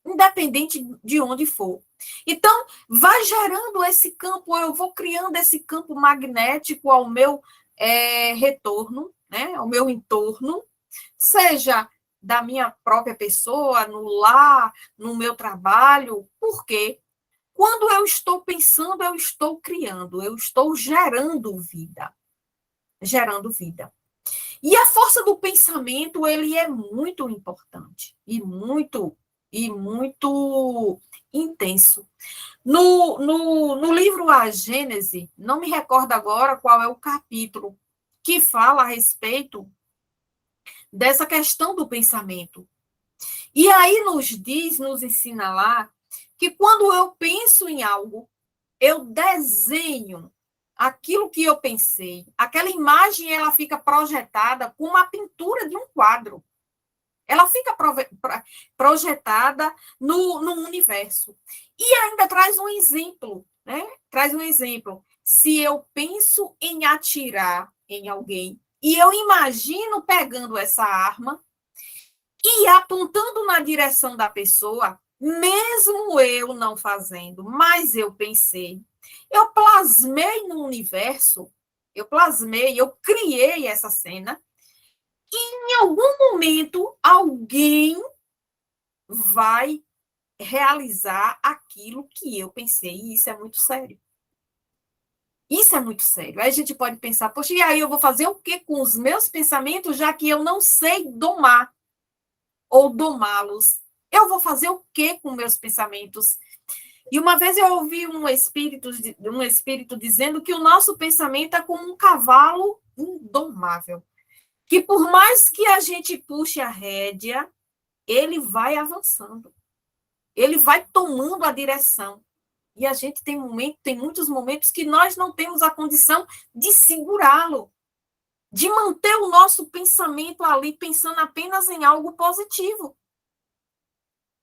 Independente de onde for. Então, vai gerando esse campo, eu vou criando esse campo magnético ao meu retorno, né, ao meu entorno, seja da minha própria pessoa, no lar, no meu trabalho. Por quê? Quando eu estou pensando, eu estou criando, eu estou gerando vida. Gerando vida. E a força do pensamento, ele é muito importante e muito intenso. No livro A Gênese, não me recordo agora qual é o capítulo que fala a respeito dessa questão do pensamento. E aí nos ensina lá, que quando eu penso em algo, eu desenho aquilo que eu pensei. Aquela imagem, ela fica projetada como uma pintura de um quadro. Ela fica projetada no universo. E ainda traz um exemplo, né? Traz um exemplo. Se eu penso em atirar em alguém e eu imagino pegando essa arma e apontando na direção da pessoa, mesmo eu não fazendo, mas eu pensei, eu plasmei no universo, eu criei essa cena, e em algum momento alguém vai realizar aquilo que eu pensei, e isso é muito sério. Isso é muito sério. Aí a gente pode pensar, poxa, e aí eu vou fazer o que com os meus pensamentos, já que eu não sei domar ou domá-los? Eu vou fazer o que com meus pensamentos? E uma vez eu ouvi um espírito dizendo que o nosso pensamento é como um cavalo indomável, que por mais que a gente puxe a rédea, ele vai avançando, ele vai tomando a direção. E a gente tem muitos momentos que nós não temos a condição de segurá-lo, de manter o nosso pensamento ali, pensando apenas em algo positivo.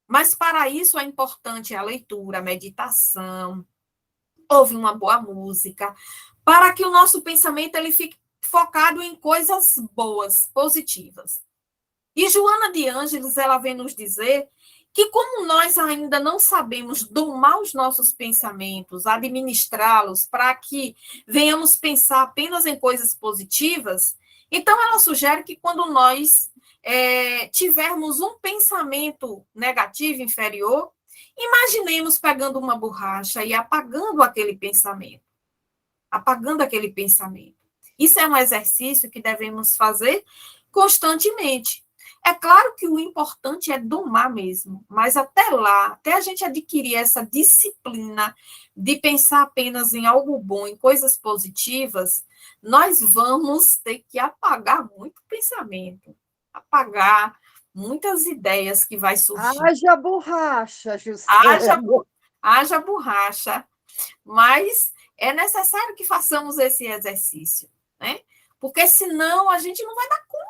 Mas para isso é importante a leitura, a meditação, ouvir uma boa música, para que o nosso pensamento ele fique focado em coisas boas, positivas. E Joana de Ângeles, ela vem nos dizer que como nós ainda não sabemos domar os nossos pensamentos, administrá-los para que venhamos pensar apenas em coisas positivas, então ela sugere que quando nós tivermos um pensamento negativo, inferior, imaginemos pegando uma borracha e apagando aquele pensamento. Apagando aquele pensamento. Isso é um exercício que devemos fazer constantemente. É claro que o importante é domar mesmo, mas até lá, até a gente adquirir essa disciplina de pensar apenas em algo bom, em coisas positivas, nós vamos ter que apagar muito pensamento, apagar muitas ideias que vai surgir. Haja borracha, Haja, Juscelio. haja borracha, mas é necessário que façamos esse exercício, né? Porque senão a gente não vai dar conta.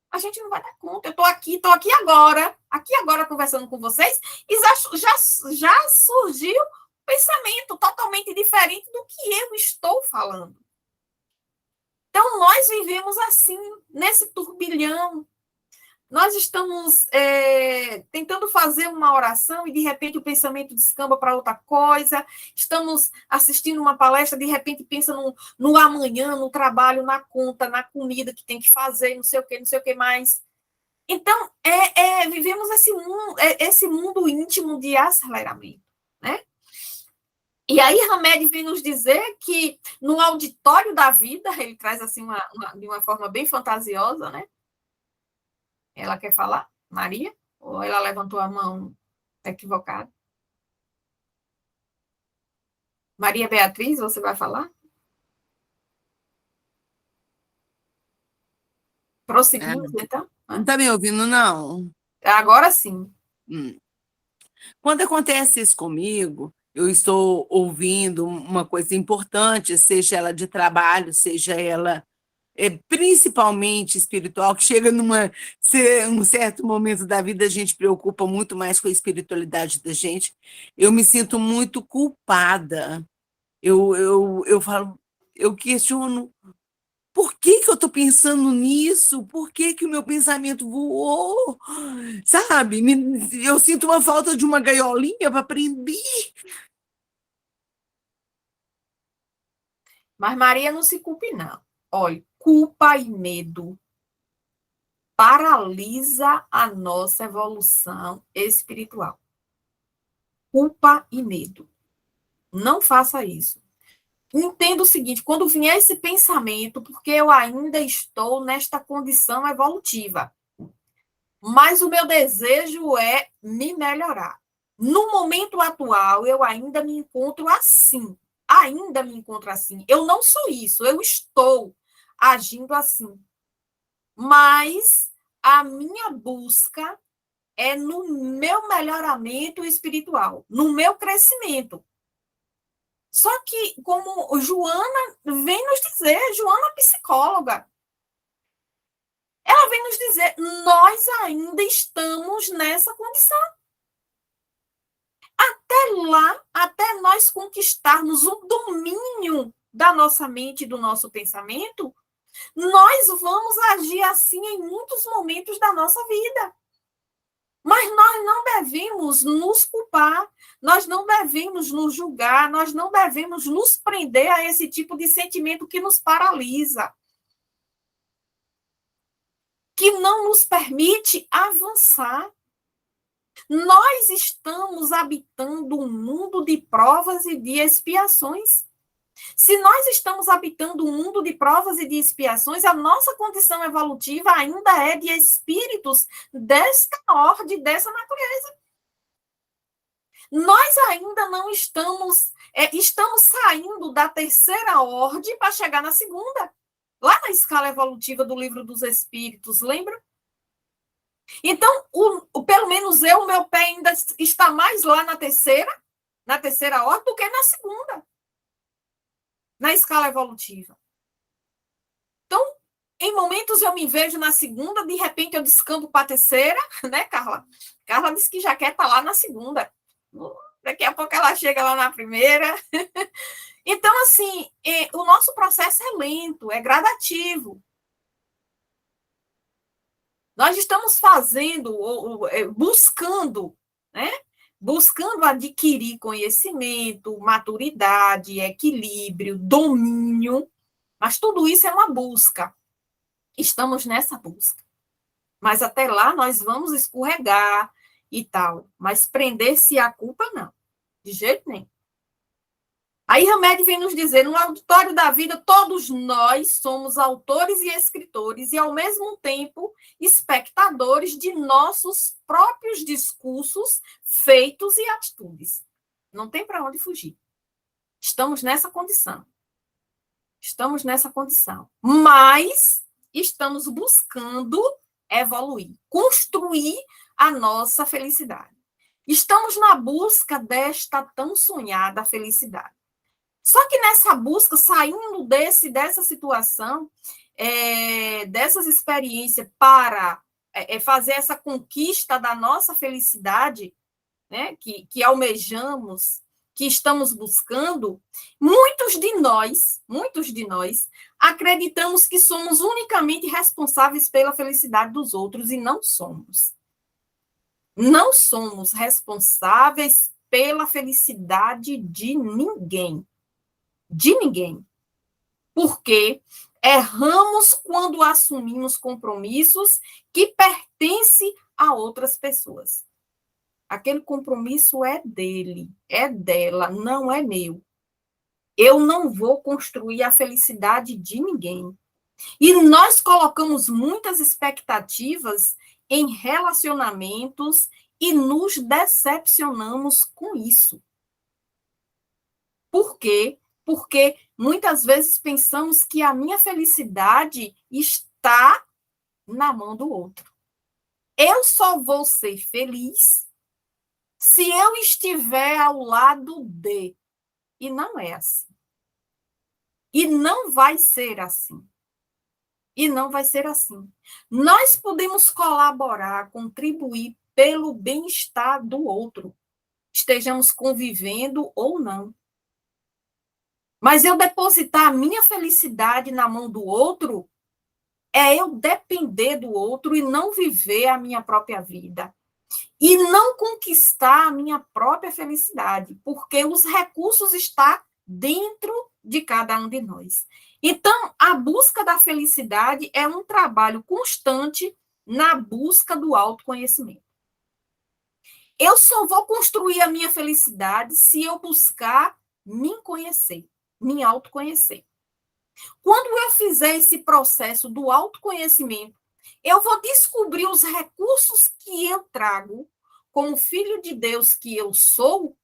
A gente não vai dar conta. Eu estou aqui agora conversando com vocês, e já surgiu um pensamento totalmente diferente do que eu estou falando. Então, nós vivemos assim, nesse turbilhão. Nós estamos tentando fazer uma oração e, de repente, o pensamento descamba para outra coisa. Estamos assistindo uma palestra, de repente, pensa no amanhã, no trabalho, na conta, na comida que tem que fazer, não sei o que mais. Então, vivemos esse mundo íntimo de aceleramento, né? E aí, Hamed vem nos dizer que no auditório da vida, ele traz assim de uma forma bem fantasiosa, né? Ela quer falar? Maria? Ou ela levantou a mão equivocada? Maria Beatriz, você vai falar? Prosseguimos, então? Não está me ouvindo, não? Agora sim. Quando acontece isso comigo, eu estou ouvindo uma coisa importante, seja ela de trabalho, seja ela principalmente espiritual, que chega um certo momento da vida, a gente preocupa muito mais com a espiritualidade da gente. Eu me sinto muito culpada. Eu falo, eu questiono, por que eu estou pensando nisso? Por que o meu pensamento voou? Sabe? Eu sinto uma falta de uma gaiolinha para prender. Mas Maria não se culpe, não. Olha, culpa e medo paralisa a nossa evolução espiritual. Culpa e medo. Não faça isso. Entenda o seguinte, quando vier esse pensamento, porque eu ainda estou nesta condição evolutiva, mas o meu desejo é me melhorar. No momento atual, eu ainda me encontro assim. Ainda me encontro assim. Eu não sou isso, eu estou agindo assim. Mas a minha busca é no meu melhoramento espiritual, no meu crescimento. Só que, como Joana vem nos dizer, Joana psicóloga, ela vem nos dizer, nós ainda estamos nessa condição. Até lá, até nós conquistarmos o domínio da nossa mente e do nosso pensamento, nós vamos agir assim em muitos momentos da nossa vida. Mas nós não devemos nos culpar, nós não devemos nos julgar, nós não devemos nos prender a esse tipo de sentimento que nos paralisa, que não nos permite avançar. Nós estamos habitando um mundo de provas e de expiações. Se nós estamos habitando um mundo de provas e de expiações, a nossa condição evolutiva ainda é de espíritos desta ordem, dessa natureza. Nós ainda não estamos saindo da terceira ordem para chegar na segunda, lá na escala evolutiva do Livro dos Espíritos, lembra? Então, pelo menos o meu pé ainda está mais lá na terceira ordem do que na segunda, na escala evolutiva. Então, em momentos eu me vejo na segunda, de repente eu descambo para a terceira, né, Carla? Carla disse que já quer estar lá na segunda. Daqui a pouco ela chega lá na primeira. Então, assim, o nosso processo é lento, é gradativo. Nós estamos buscando, né? Buscando adquirir conhecimento, maturidade, equilíbrio, domínio, mas tudo isso é uma busca. Estamos nessa busca. Mas até lá nós vamos escorregar e tal. Mas prender-se à culpa, não. De jeito nenhum. Aí Hamed vem nos dizer, no auditório da vida, todos nós somos autores e escritores e, ao mesmo tempo, espectadores de nossos próprios discursos, feitos e atitudes. Não tem para onde fugir. Estamos nessa condição. Estamos nessa condição. Mas estamos buscando evoluir, construir a nossa felicidade. Estamos na busca desta tão sonhada felicidade. Só que nessa busca, saindo dessa situação, dessas experiências para fazer essa conquista da nossa felicidade, né, que almejamos, que estamos buscando, muitos de nós acreditamos que somos unicamente responsáveis pela felicidade dos outros e não somos. Não somos responsáveis pela felicidade de ninguém. De ninguém. Porque erramos quando assumimos compromissos que pertencem a outras pessoas. Aquele compromisso é dele, é dela, não é meu. Eu não vou construir a felicidade de ninguém. E nós colocamos muitas expectativas em relacionamentos e nos decepcionamos com isso. Por quê? Porque muitas vezes pensamos que a minha felicidade está na mão do outro. Eu só vou ser feliz se eu estiver ao lado de. E não é assim. E não vai ser assim. E não vai ser assim. Nós podemos colaborar, contribuir pelo bem-estar do outro, estejamos convivendo ou não. Mas eu depositar a minha felicidade na mão do outro é eu depender do outro e não viver a minha própria vida. E não conquistar a minha própria felicidade, porque os recursos estão dentro de cada um de nós. Então, a busca da felicidade é um trabalho constante na busca do autoconhecimento. Eu só vou construir a minha felicidade se eu buscar me conhecer, me autoconhecer. Quando eu fizer esse processo do autoconhecimento, eu vou descobrir os recursos que eu trago, como filho de Deus que eu sou,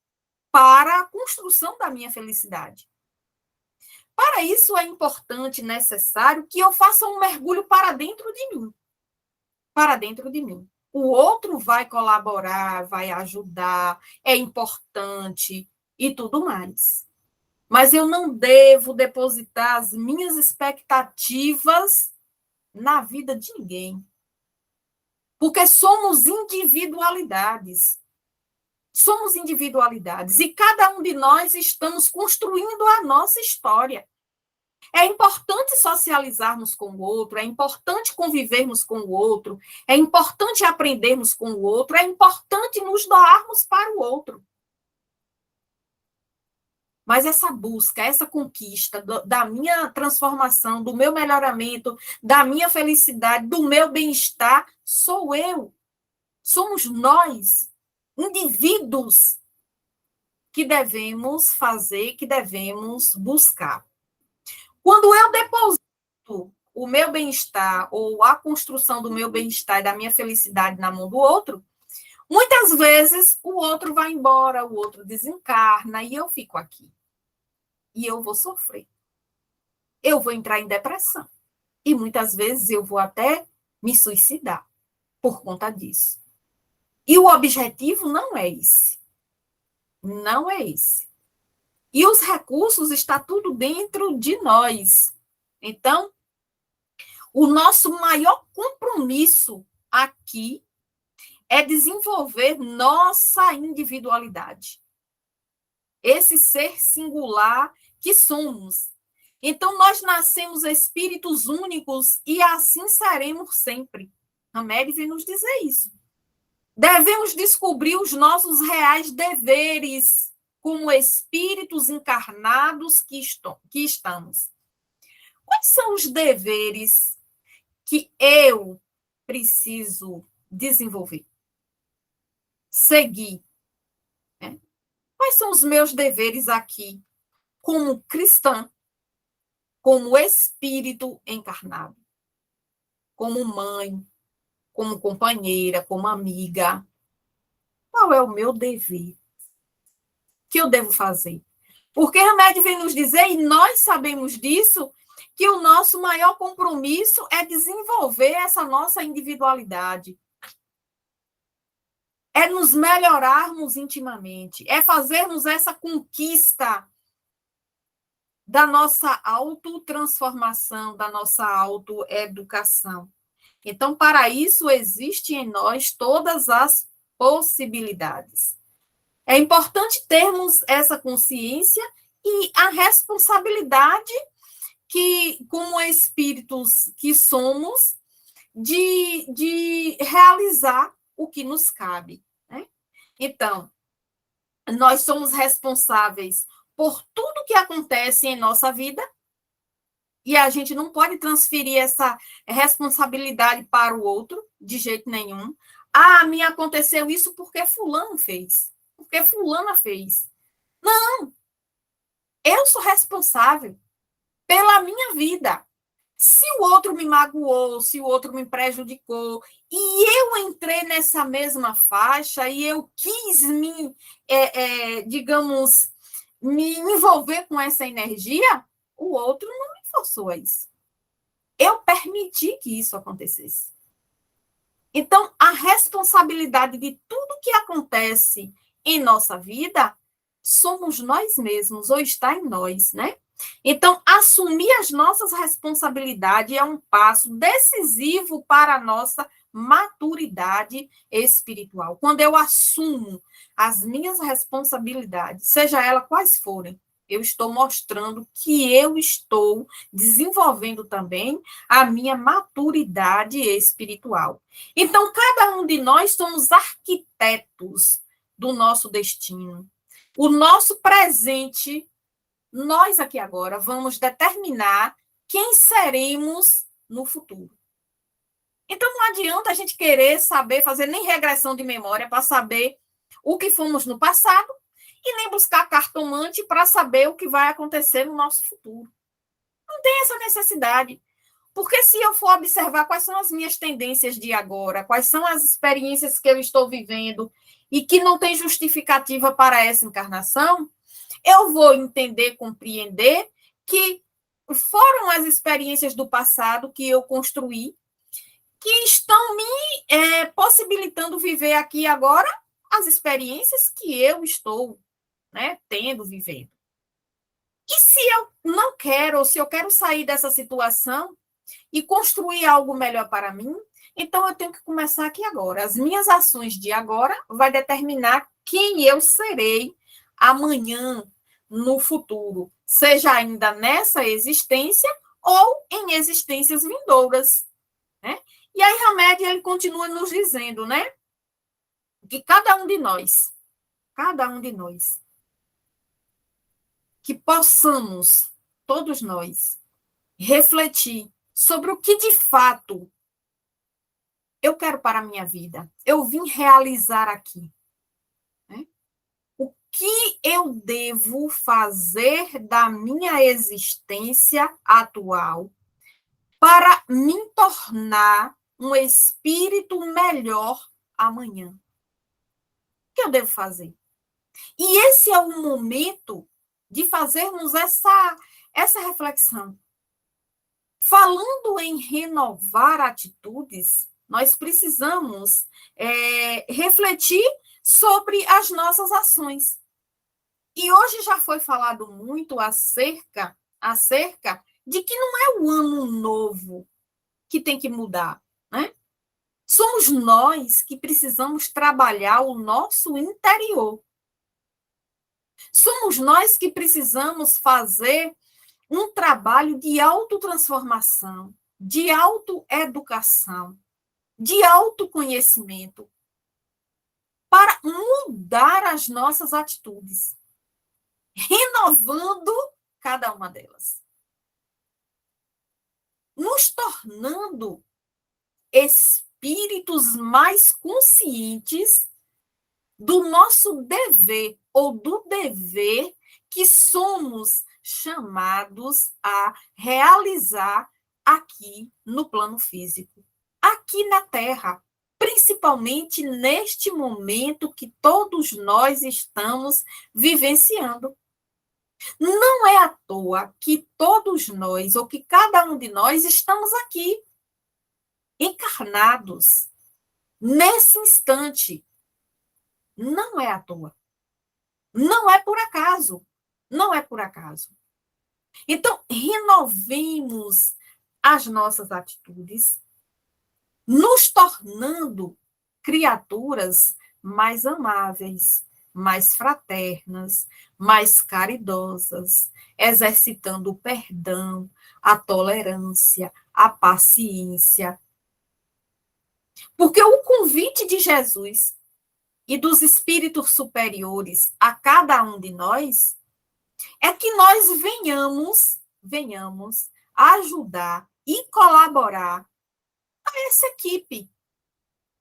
para a construção da minha felicidade. Para isso é importante, necessário, que eu faça um mergulho para dentro de mim. Para dentro de mim. O outro vai colaborar, vai ajudar, é importante e tudo mais. Mas eu não devo depositar as minhas expectativas na vida de ninguém. Porque somos individualidades. Somos individualidades. E cada um de nós estamos construindo a nossa história. É importante socializarmos com o outro, é importante convivermos com o outro, é importante aprendermos com o outro, é importante nos doarmos para o outro. Mas essa busca, essa conquista da minha transformação, do meu melhoramento, da minha felicidade, do meu bem-estar, sou eu. Somos nós, indivíduos, que devemos fazer, que devemos buscar. Quando eu deposito o meu bem-estar ou a construção do meu bem-estar e da minha felicidade na mão do outro, muitas vezes o outro vai embora, o outro desencarna e eu fico aqui. E eu vou sofrer. Eu vou entrar em depressão. E muitas vezes eu vou até me suicidar por conta disso. E o objetivo não é esse. Não é esse. E os recursos estão tudo dentro de nós. Então, o nosso maior compromisso aqui é desenvolver nossa individualidade. Esse ser singular que somos. Então, nós nascemos espíritos únicos e assim seremos sempre. Hamed vem nos dizer isso. Devemos descobrir os nossos reais deveres como espíritos encarnados que estamos. Quais são os deveres que eu preciso desenvolver? Seguir. Né? Quais são os meus deveres aqui? como cristã, como espírito encarnado, como mãe, como companheira, como amiga. Qual é o meu dever? O que eu devo fazer? Porque Hamed vem nos dizer, e nós sabemos disso, que o nosso maior compromisso é desenvolver essa nossa individualidade. É nos melhorarmos intimamente, é fazermos essa conquista da nossa autotransformação, da nossa autoeducação. Então, para isso, existe em nós todas as possibilidades. É importante termos essa consciência e a responsabilidade que, como espíritos que somos, de realizar o que nos cabe. Né? Então, nós somos responsáveis por tudo que acontece em nossa vida e a gente não pode transferir essa responsabilidade para o outro, de jeito nenhum. Ah, me aconteceu isso porque fulano fez, porque fulana fez. Não, eu sou responsável pela minha vida. Se o outro me magoou, se o outro me prejudicou, e eu entrei nessa mesma faixa e eu quis digamos, me envolver com essa energia, o outro não me forçou a isso. Eu permiti que isso acontecesse. Então, a responsabilidade de tudo que acontece em nossa vida somos nós mesmos, ou está em nós, né? Então, assumir as nossas responsabilidades é um passo decisivo para a nossa maturidade espiritual. Quando eu assumo as minhas responsabilidades, seja elas quais forem, eu estou mostrando que eu estou desenvolvendo também a minha maturidade espiritual. Então, cada um de nós somos arquitetos do nosso destino. O nosso presente, nós aqui agora vamos determinar quem seremos no futuro. Então, não adianta a gente querer saber, fazer nem regressão de memória para saber o que fomos no passado e nem buscar cartomante para saber o que vai acontecer no nosso futuro. Não tem essa necessidade. Porque se eu for observar quais são as minhas tendências de agora, quais são as experiências que eu estou vivendo e que não tem justificativa para essa encarnação, eu vou entender, compreender que foram as experiências do passado que eu construí que estão me possibilitando viver aqui agora as experiências que eu estou tendo, vivendo. E se eu não quero, ou se eu quero sair dessa situação e construir algo melhor para mim, então eu tenho que começar aqui agora. As minhas ações de agora vai determinar quem eu serei amanhã, no futuro, seja ainda nessa existência ou em existências vindouras. Né? E aí, Hamed, ele continua nos dizendo, né, que cada um de nós, que possamos, todos nós, refletir sobre o que de fato eu quero para a minha vida, eu vim realizar aqui. Né? O que eu devo fazer da minha existência atual para me tornar um espírito melhor amanhã? O que eu devo fazer? E esse é o momento de fazermos essa reflexão. Falando em renovar atitudes, nós precisamos refletir sobre as nossas ações. E hoje já foi falado muito acerca de que não é o ano novo que tem que mudar, né? Somos nós que precisamos trabalhar o nosso interior. Somos nós que precisamos fazer um trabalho de autotransformação, de autoeducação, de autoconhecimento, para mudar as nossas atitudes, renovando cada uma delas, nos tornando espíritos mais conscientes do nosso dever, ou do dever que somos chamados a realizar aqui no plano físico, aqui na Terra, principalmente neste momento que todos nós estamos vivenciando. Não é à toa que todos nós, ou que cada um de nós, estamos aqui, encarnados, nesse instante. Não é à toa. Não é por acaso. Não é por acaso. Então, renovemos as nossas atitudes, nos tornando criaturas mais amáveis, mais fraternas, mais caridosas, exercitando o perdão, a tolerância, a paciência. Porque o convite de Jesus e dos espíritos superiores a cada um de nós é que nós venhamos ajudar e colaborar a essa equipe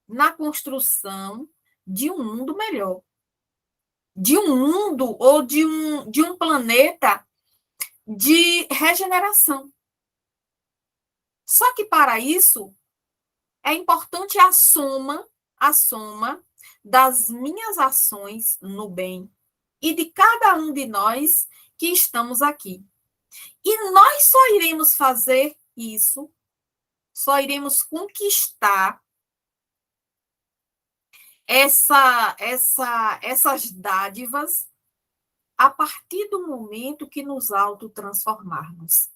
na construção de um mundo melhor, de um mundo ou de um planeta de regeneração. Só que para isso é importante a soma das minhas ações no bem e de cada um de nós que estamos aqui. E nós só iremos fazer isso, só iremos conquistar essas dádivas a partir do momento que nos autotransformarmos.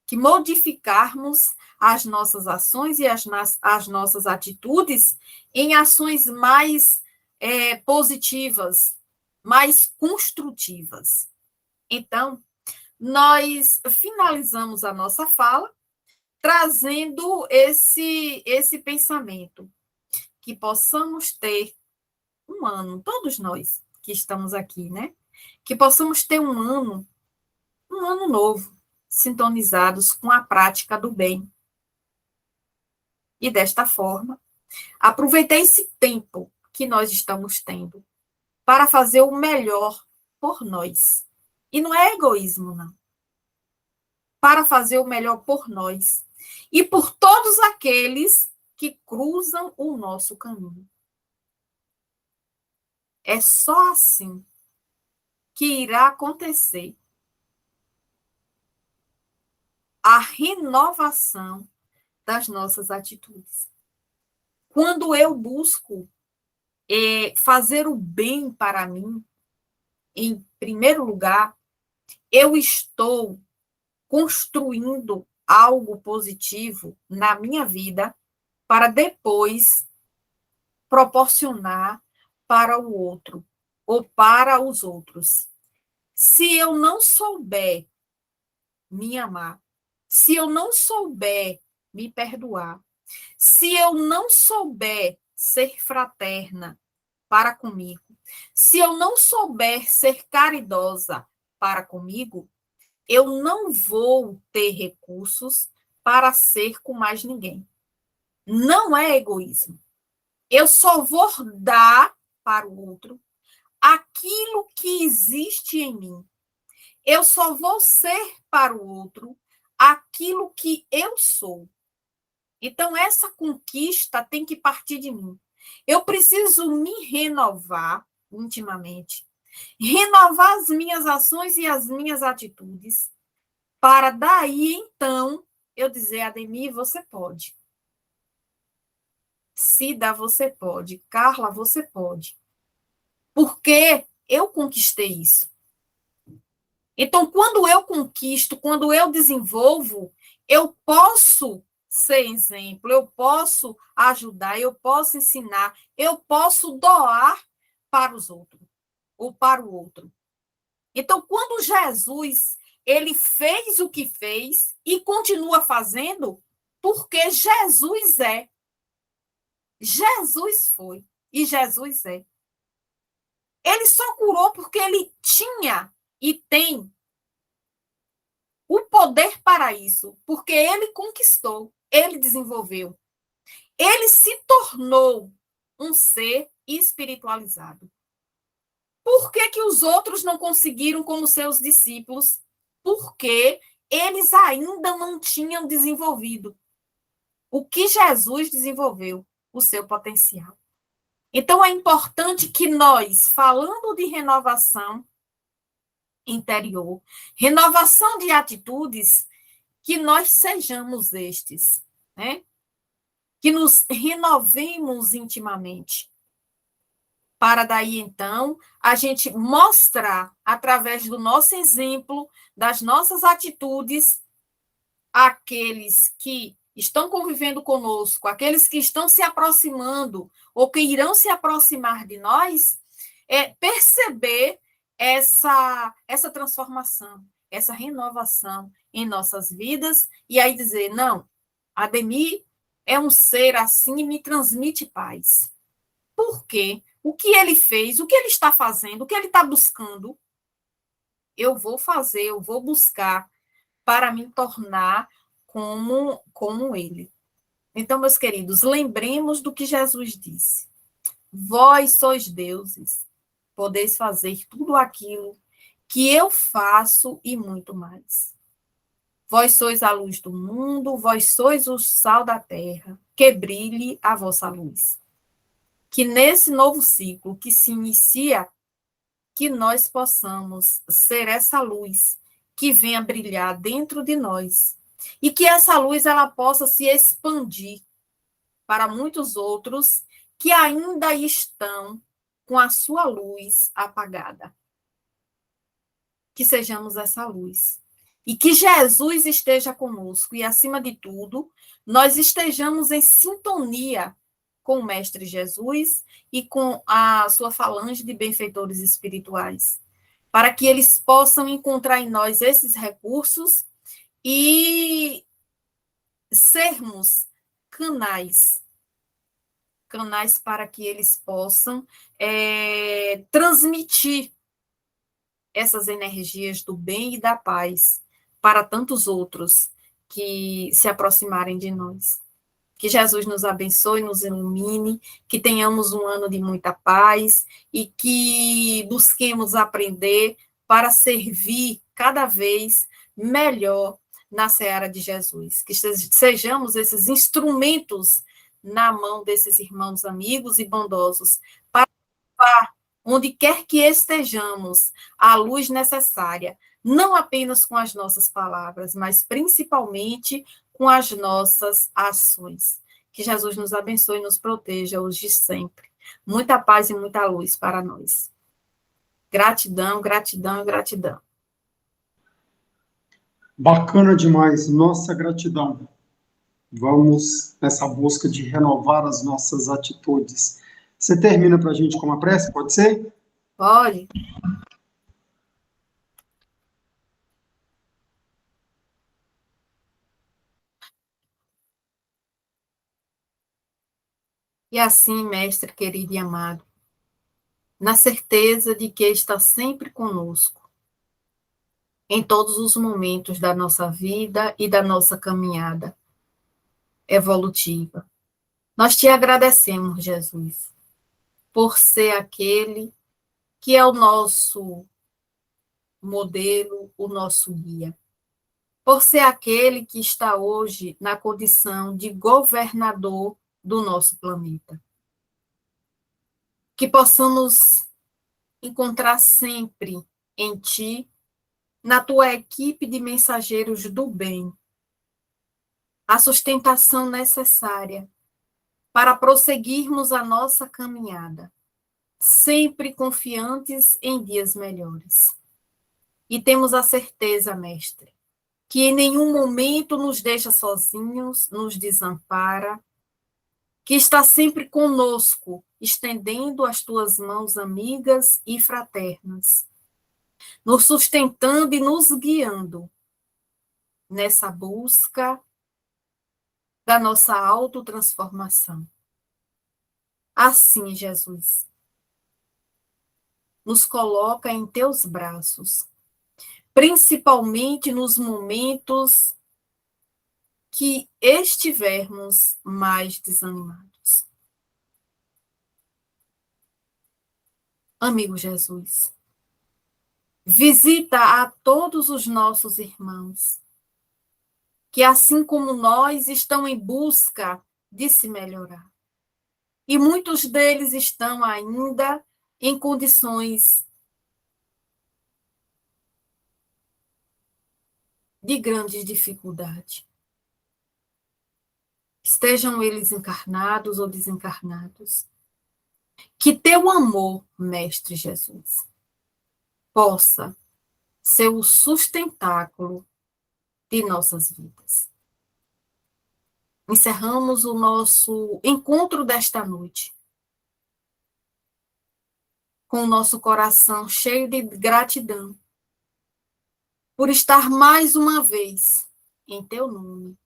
Que modificarmos as nossas ações e as nossas atitudes em ações mais positivas, mais construtivas. Então, nós finalizamos a nossa fala trazendo esse pensamento, que possamos ter um ano, todos nós que estamos aqui, né? Que possamos ter um ano novo, sintonizados com a prática do bem. E desta forma, aproveitar esse tempo que nós estamos tendo para fazer o melhor por nós. E não é egoísmo, não. Para fazer o melhor por nós e por todos aqueles que cruzam o nosso caminho. É só assim que irá acontecer a renovação das nossas atitudes. Quando eu busco fazer o bem para mim, em primeiro lugar, eu estou construindo algo positivo na minha vida para depois proporcionar para o outro ou para os outros. Se eu não souber me amar, se eu não souber me perdoar, se eu não souber ser fraterna para comigo, se eu não souber ser caridosa para comigo, eu não vou ter recursos para ser com mais ninguém. Não é egoísmo. Eu só vou dar para o outro aquilo que existe em mim. Eu só vou ser para o outro aquilo que eu sou. Então, essa conquista tem que partir de mim. Eu preciso me renovar intimamente, renovar as minhas ações e as minhas atitudes, para daí, então, eu dizer, Ademir, você pode. Cida, você pode. Carla, você pode. Porque eu conquistei isso. Então, quando eu conquisto, quando eu desenvolvo, eu posso ser exemplo, eu posso ajudar, eu posso ensinar, eu posso doar para os outros, ou para o outro. Então, quando Jesus, ele fez o que fez e continua fazendo, porque Jesus é. Jesus foi e Jesus é. Ele só curou porque ele tinha e tem o poder para isso, porque ele conquistou, ele desenvolveu. Ele se tornou um ser espiritualizado. Por que que os outros não conseguiram como seus discípulos? Porque eles ainda não tinham desenvolvido o que Jesus desenvolveu, o seu potencial. Então, é importante que nós, falando de renovação interior, renovação de atitudes, que nós sejamos estes, né? Que nos renovemos intimamente, para daí, então, a gente mostrar, através do nosso exemplo, das nossas atitudes, aqueles que estão convivendo conosco, aqueles que estão se aproximando ou que irão se aproximar de nós, perceber essa transformação, essa renovação em nossas vidas, e aí dizer, não, Ademir é um ser assim e me transmite paz. Por quê? O que ele fez, o que ele está fazendo, o que ele está buscando, eu vou fazer, eu vou buscar para me tornar como ele. Então, meus queridos, lembremos do que Jesus disse. Vós sois deuses, podeis fazer tudo aquilo que eu faço e muito mais. Vós sois a luz do mundo, vós sois o sal da terra, que brilhe a vossa luz. Que nesse novo ciclo que se inicia, que nós possamos ser essa luz que venha brilhar dentro de nós e que essa luz ela possa se expandir para muitos outros que ainda estão com a sua luz apagada. Que sejamos essa luz. E que Jesus esteja conosco e, acima de tudo, nós estejamos em sintonia com o Mestre Jesus e com a sua falange de benfeitores espirituais, para que eles possam encontrar em nós esses recursos e sermos canais para que eles possam transmitir essas energias do bem e da paz para tantos outros que se aproximarem de nós. Que Jesus nos abençoe, nos ilumine, que tenhamos um ano de muita paz e que busquemos aprender para servir cada vez melhor na seara de Jesus. Que sejamos esses instrumentos na mão desses irmãos amigos e bondosos para levar, onde quer que estejamos, a luz necessária, não apenas com as nossas palavras, mas principalmente com as nossas ações. Que Jesus nos abençoe e nos proteja hoje e sempre. Muita paz e muita luz para nós. Gratidão, gratidão e gratidão. Bacana demais, nossa gratidão. Vamos nessa busca de renovar as nossas atitudes. Você termina para a gente com uma prece, pode ser? Pode. E assim, mestre querido e amado, na certeza de que está sempre conosco, em todos os momentos da nossa vida e da nossa caminhada evolutiva. Nós te agradecemos, Jesus, por ser aquele que é o nosso modelo, o nosso guia, por ser aquele que está hoje na condição de governador do nosso planeta. Que possamos encontrar sempre em ti, na tua equipe de mensageiros do bem, a sustentação necessária para prosseguirmos a nossa caminhada, sempre confiantes em dias melhores. E temos a certeza, mestre, que em nenhum momento nos deixa sozinhos, nos desampara, que está sempre conosco, estendendo as tuas mãos amigas e fraternas, nos sustentando e nos guiando nessa busca da nossa autotransformação. Assim, Jesus, nos coloca em teus braços, principalmente nos momentos que estivermos mais desanimados. amigo Jesus, visita a todos os nossos irmãos, que assim como nós estão em busca de se melhorar. E muitos deles estão ainda em condições de grande dificuldade. Estejam eles encarnados ou desencarnados. Que teu amor, Mestre Jesus, possa ser o sustentáculo de nossas vidas. Encerramos o nosso encontro desta noite com o nosso coração cheio de gratidão por estar mais uma vez em teu nome,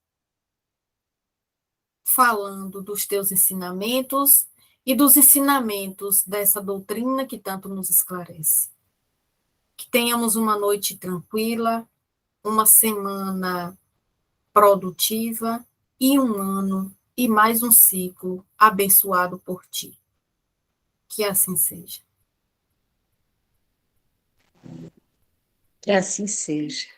falando dos teus ensinamentos e dos ensinamentos dessa doutrina que tanto nos esclarece. Que tenhamos uma noite tranquila, uma semana produtiva e um ano e mais um ciclo abençoado por ti. Que assim seja. Que assim seja.